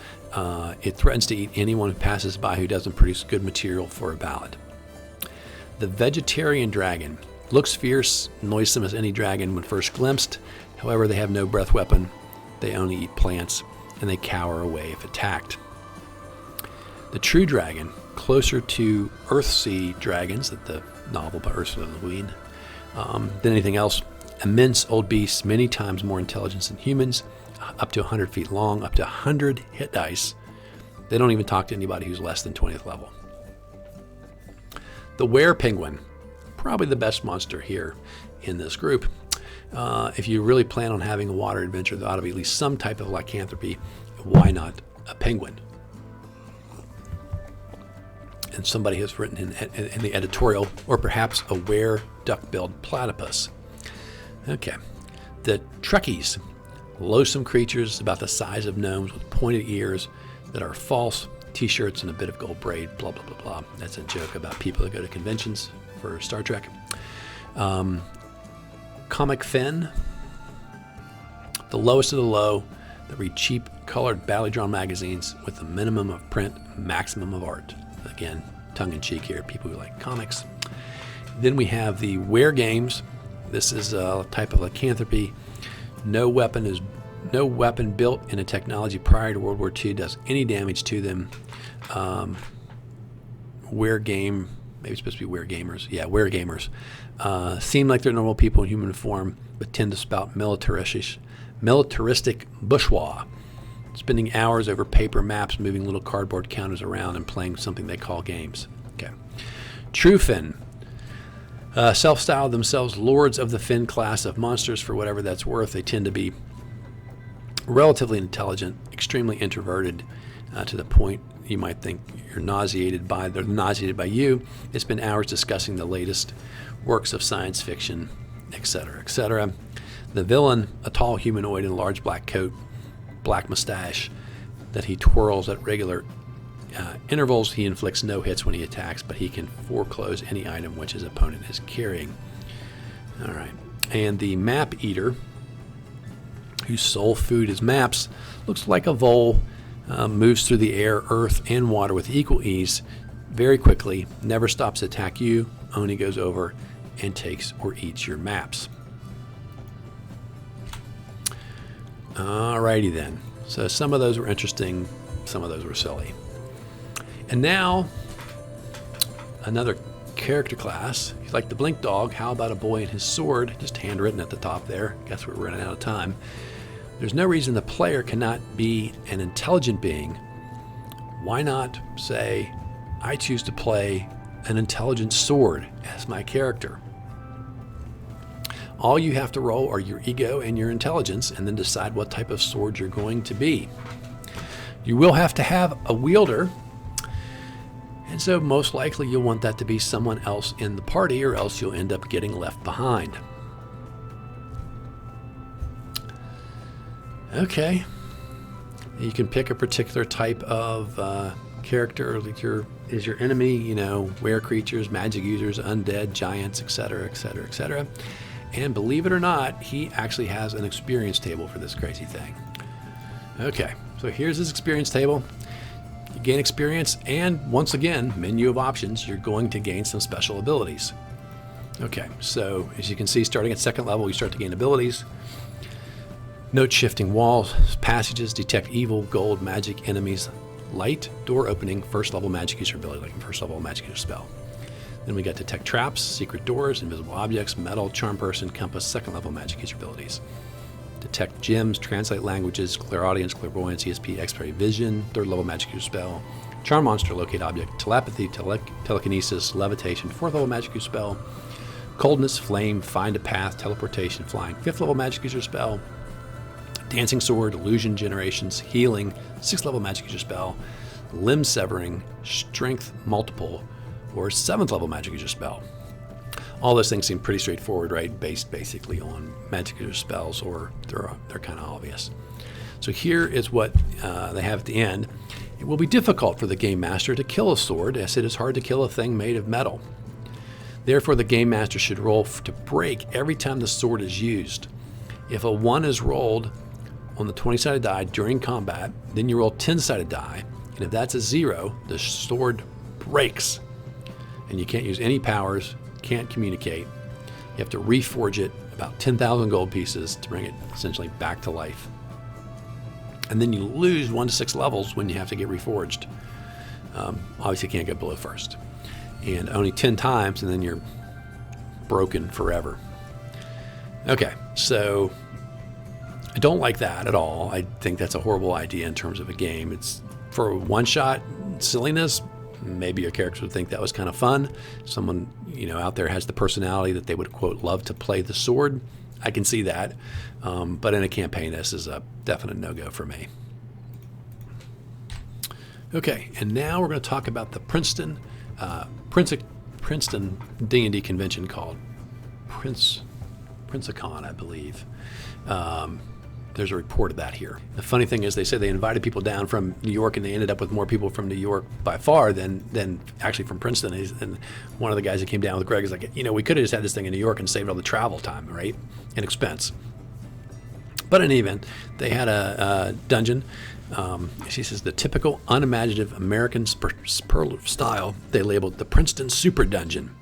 A: It threatens to eat anyone who passes by who doesn't produce good material for a ballad. The vegetarian dragon looks fierce, noisome as any dragon when first glimpsed. However, they have no breath weapon. They only eat plants, and they cower away if attacked. The true dragon, closer to Earthsea dragons, that the novel by Ursula Le Guin, than anything else. Immense old beasts, many times more intelligent than humans, up to 100 feet long, up to 100 hit dice. They don't even talk to anybody who's less than 20th level. The were penguin, probably the best monster here in this group. If you really plan on having a water adventure, there ought to be at least some type of lycanthropy. Why not a penguin? And somebody has written in the editorial, or perhaps a were duck-billed platypus. Okay, the Trekkies, loathsome creatures about the size of gnomes with pointed ears that are false, t-shirts and a bit of gold braid, blah, blah, blah, blah. That's a joke about people that go to conventions for Star Trek. Comic Fen, the lowest of the low, that read cheap, colored, badly drawn magazines with the minimum of print, maximum of art. Again, tongue-in-cheek here, people who like comics. Then we have the were games. This is a type of lycanthropy. No weapon built in a technology prior to World War II does any damage to them. Were game, maybe it's supposed to be were gamers. Yeah, were gamers. Seem like they're normal people in human form, but tend to spout militaristic bourgeois, spending hours over paper maps, moving little cardboard counters around, and playing something they call games. Okay. True Fin. Self-style themselves lords of the Fin class of monsters for whatever that's worth. They tend to be relatively intelligent, extremely introverted, to the point you might think they're nauseated by you. They spend hours discussing the latest works of science fiction, etc., etc. The villain, a tall humanoid in a large black coat, black mustache that he twirls at regular intervals. He inflicts no hits when he attacks, but he can foreclose any item which his opponent is carrying. All right. And the map eater, whose sole food is maps, looks like a vole, moves through the air, earth, and water with equal ease, very quickly, never stops to attack you, only goes over and takes or eats your maps. Alrighty then. So some of those were interesting, some of those were silly. And now, another character class. If you like the Blink Dog, how about a boy and his sword? Just handwritten at the top there. Guess we're running out of time. There's no reason the player cannot be an intelligent being. Why not say, I choose to play an intelligent sword as my character? All you have to roll are your ego and your intelligence, and then decide what type of sword you're going to be. You will have to have a wielder, and so most likely you'll want that to be someone else in the party, or else you'll end up getting left behind. Okay. You can pick a particular type of character, like your enemy, were creatures, magic users, undead, giants, etc., etc., etc. And believe it or not, he actually has an experience table for this crazy thing. Okay, so here's his experience table. You gain experience, and once again, menu of options, you're going to gain some special abilities. Okay, so as you can see, starting at second level, you start to gain abilities. Note shifting walls, passages, detect evil, gold, magic, enemies, light, door opening, first level magic user ability, like first level magic user spell. Then we got detect traps, secret doors, invisible objects, metal, charm person, compass, second level magic user abilities. Detect gems, translate languages, clairaudience, clairvoyance, ESP, X-ray vision, third level magic user spell. Charm monster, locate object, telepathy, telekinesis, levitation, fourth level magic user spell. Coldness, Flame, Find a Path, Teleportation, Flying, 5th level magic user spell. Dancing Sword, Illusion Generations, Healing, 6th level magic user spell. Limb Severing, Strength Multiple, or 7th level magic user spell. All those things seem pretty straightforward, right? Based basically on magic user spells, or they're kind of obvious. So here is what they have at the end. It will be difficult for the Game Master to kill a sword, as it is hard to kill a thing made of metal. Therefore, the Game Master should roll to break every time the sword is used. If a 1 is rolled on the 20-sided die during combat, then you roll 10-sided die, and if that's a 0, the sword breaks. And you can't use any powers, can't communicate. You have to reforge it about 10,000 gold pieces to bring it essentially back to life. And then you lose 1 to 6 levels when you have to get reforged. Obviously, you can't go below first. And only 10 times, and then you're broken forever. Okay, so I don't like that at all. I think that's a horrible idea in terms of a game. It's for one-shot silliness. Maybe your characters would think that was kind of fun. Someone, out there has the personality that they would, quote, love to play the sword. I can see that. But in a campaign, this is a definite no-go for me. Okay, and now we're going to talk about the Princeton D&D convention called Princecon, I believe. There's a report of that here. The funny thing is, they say they invited people down from New York, and they ended up with more people from New York by far than actually from Princeton. And one of the guys that came down with Greg is like, we could have just had this thing in New York and saved all the travel time, right, and expense. But in any event, they had a dungeon. She says the typical unimaginative American superlative style they labeled the Princeton Super Dungeon.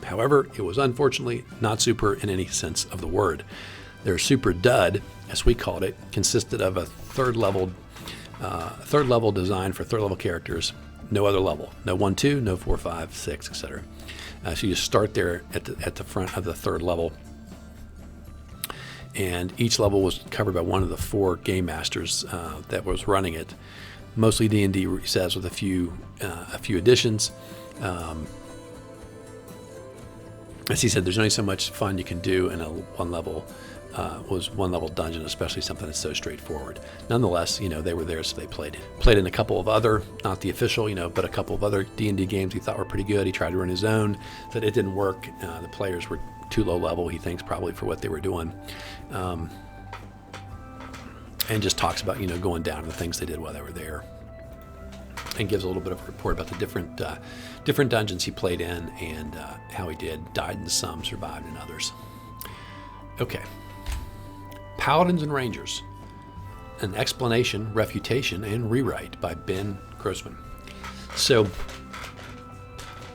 A: However, it was unfortunately not super in any sense of the word. Their super dud, as we called it, consisted of a third level design for third level characters. No other level. No 1, 2, no 4, 5, 6, etc. So you start there at the front of the third level. And each level was covered by one of the 4 game masters that was running it. Mostly D&D sets with a few additions. As he said, there's only so much fun you can do in a one level dungeon, especially something that's so straightforward. Nonetheless, they were there, so they played in a couple of other, not the official, but a couple of other D&D games he thought were pretty good. He tried to run his own, but it didn't work. The players were too low level, he thinks, probably for what they were doing. And just talks about, going down to the things they did while they were there. And gives a little bit of a report about the different dungeons he played in and how he did. Died in some, survived in others. Okay. Paladins and Rangers. An Explanation, Refutation, and Rewrite by Ben Grossman. So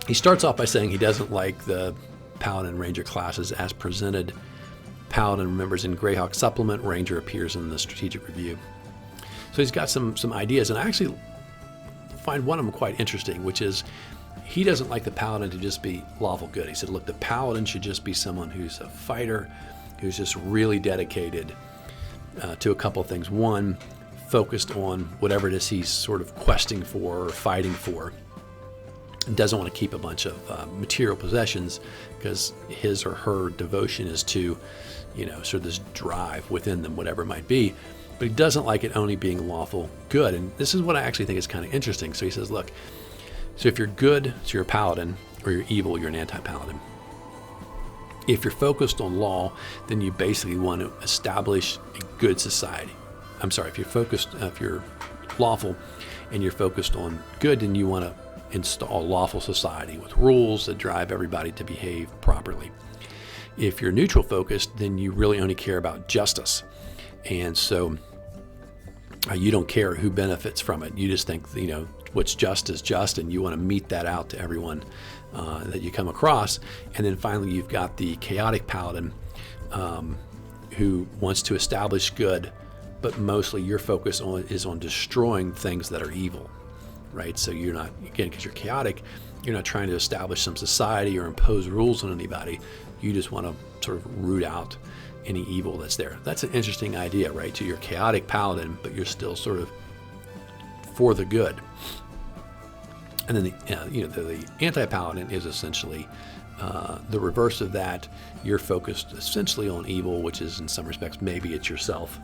A: he starts off by saying he doesn't like the Paladin and Ranger classes as presented. Paladin remembers in Greyhawk Supplement, Ranger appears in the Strategic Review. So he's got some ideas, and I actually find one of them quite interesting, which is he doesn't like the Paladin to just be lawful good. He said, look, the Paladin should just be someone who's a fighter, who's just really dedicated to a couple of things. One, focused on whatever it is he's sort of questing for or fighting for, and doesn't want to keep a bunch of material possessions because his or her devotion is to, sort of this drive within them, whatever it might be. But he doesn't like it only being lawful good. And this is what I actually think is kind of interesting. So he says, look, so if you're good, so you're a paladin, or you're evil, you're an anti-paladin. If you're focused on law, then you basically want to establish a good society. I'm sorry, if you're lawful and you're focused on good, then you want to install lawful society with rules that drive everybody to behave properly. If you're neutral focused, then you really only care about justice. And so you don't care who benefits from it. You just think, what's just is just, and you want to mete that out to everyone that you come across. And then finally, you've got the chaotic paladin who wants to establish good, but mostly your focus is on destroying things that are evil, right? So you're not, again, because you're chaotic, you're not trying to establish some society or impose rules on anybody. You just want to sort of root out any evil that's there. That's an interesting idea, right? So you're chaotic paladin, but you're still sort of for the good. And then the anti-paladin is essentially the reverse of that. You're focused essentially on evil, which is in some respects maybe it's yourself.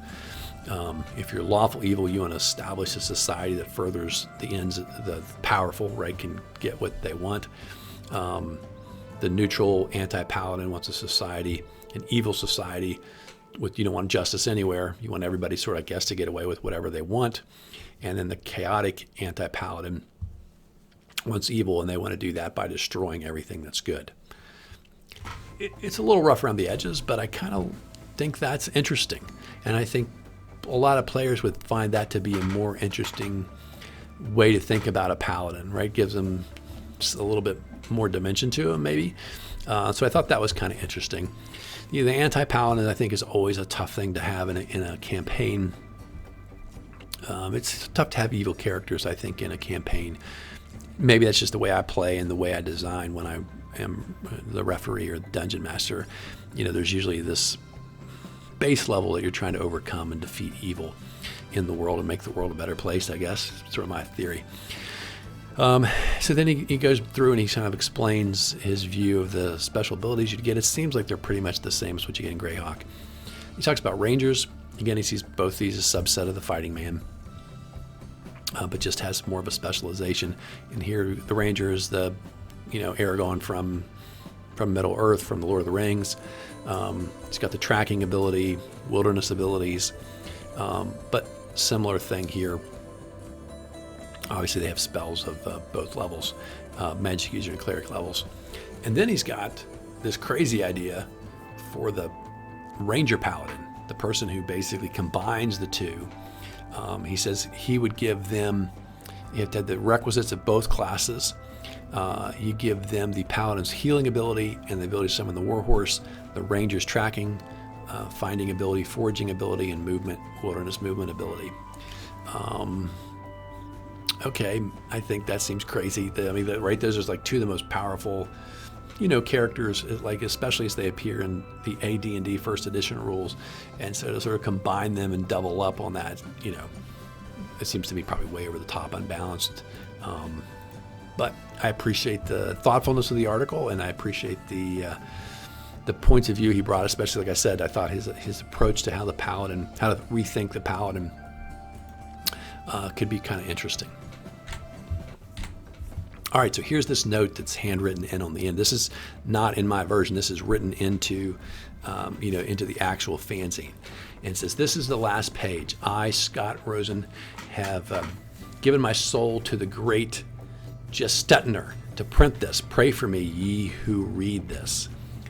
A: If you're lawful evil, you want to establish a society that furthers the ends of the powerful, right, can get what they want. The neutral anti-paladin wants a society, an evil society, with you don't want justice anywhere. You want everybody sort of, I guess, to get away with whatever they want. And then the chaotic anti-paladin wants evil, and they want to do that by destroying everything that's good. It's a little rough around the edges, but I kind of think that's interesting. And I think a lot of players would find that to be a more interesting way to think about a paladin, right? Gives them just a little bit more dimension to them, maybe. So I thought that was kind of interesting. The anti-paladin, I think, is always a tough thing to have in a campaign. It's tough to have evil characters, I think, in a campaign. Maybe that's just the way I play and the way I design when I am the referee or the dungeon master. There's usually this base level that you're trying to overcome and defeat evil in the world and make the world a better place, I guess. Sort of my theory. So then he goes through and he kind of explains his view of the special abilities you get. It seems like they're pretty much the same as what you get in Greyhawk. He talks about Rangers. Again, he sees both these as a subset of the fighting man, but just has more of a specialization. And here, the Ranger is the, Aragorn from Middle Earth, from the Lord of the Rings. He's got the tracking ability, wilderness abilities, but similar thing here. Obviously, they have spells of both levels, magic user and cleric levels. And then he's got this crazy idea for the Ranger Paladin, the person who basically combines the two. He says he would give them, you have to have the requisites of both classes. You give them the Paladin's healing ability and the ability to summon the Warhorse, the Ranger's tracking, finding ability, foraging ability, and movement, wilderness movement ability. Okay, I think that seems crazy. Right, those are like two of the most powerful, characters, like especially as they appear in the AD&D first edition rules. And so to sort of combine them and double up on that, it seems to me probably way over the top, unbalanced. But I appreciate the thoughtfulness of the article, and I appreciate the points of view he brought, especially, like I said, I thought his approach to how to rethink the Paladin could be kind of interesting. All right, so here's this note that's handwritten in on the end. This is not in my version. This is written into, into the actual fanzine. And it says, "This is the last page. I, Scott Rosen, have given my soul to the great Gestetner to print this. Pray for me, ye who read this."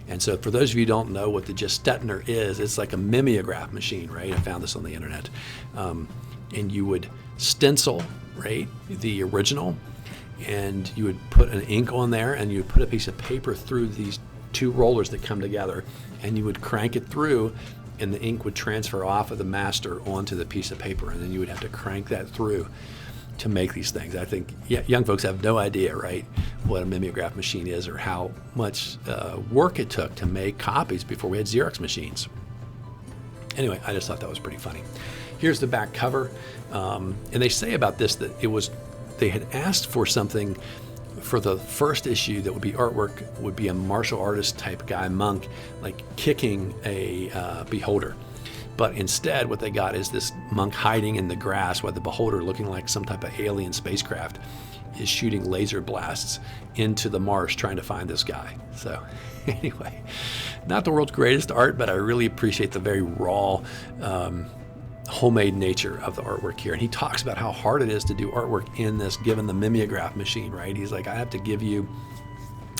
A: And so for those of you who don't know what the Gestetner is, it's like a mimeograph machine, right? I found this on the internet. And you would stencil, right, the original, and you would put an ink on there, and you would put a piece of paper through these two rollers that come together, and you would crank it through, and the ink would transfer off of the master onto the piece of paper, and then you would have to crank that through to make these things. I think young folks have no idea, right, what a mimeograph machine is or how much work it took to make copies before we had Xerox machines. Anyway, I just thought that was pretty funny. Here's the back cover, and they say about this that they had asked for something for the first issue that would be artwork, would be a martial artist type guy, monk, like kicking a beholder. But instead, what they got is this monk hiding in the grass while the beholder, looking like some type of alien spacecraft, is shooting laser blasts into the marsh trying to find this guy. So anyway, not the world's greatest art, but I really appreciate the very raw, homemade nature of the artwork here. And he talks about how hard it is to do artwork in this, given the mimeograph machine, right? He's like, I have to give you,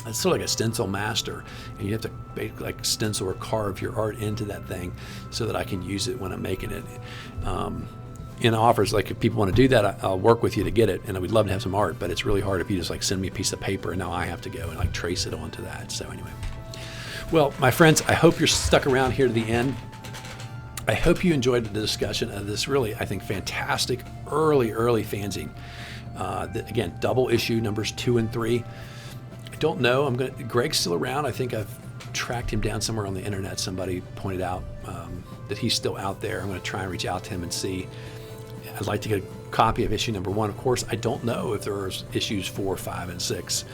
A: it's sort of like a stencil master, and you have to basically like stencil or carve your art into that thing so that I can use it when I'm making it. In offers, like if people want to do that, I'll work with you to get it, and we'd love to have some art, but it's really hard if you just like send me a piece of paper and now I have to go and like trace it onto that. So anyway, well, my friends, I hope you're stuck around here to the end. I hope you enjoyed the discussion of this really, I think, fantastic early fanzine. Again, double issue numbers 2 and 3. I don't know. Greg's still around. I think I've tracked him down somewhere on the internet. Somebody pointed out that he's still out there. I'm going to try and reach out to him and see. I'd like to get a copy of issue number 1. Of course, I don't know if there's issues 4, 5, and 6,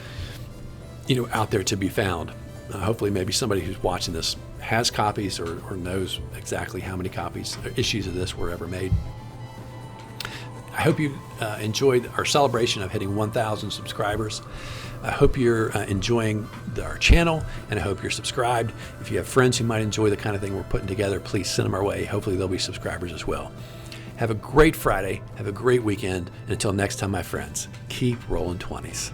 A: out there to be found. Hopefully, maybe somebody who's watching this has copies or knows exactly how many copies or issues of this were ever made. I hope you enjoyed our celebration of hitting 1,000 subscribers. I hope you're enjoying our channel, and I hope you're subscribed. If you have friends who might enjoy the kind of thing we're putting together, please send them our way. Hopefully they'll be subscribers as well. Have a great Friday. Have a great weekend. And until next time, my friends, keep rolling 20s.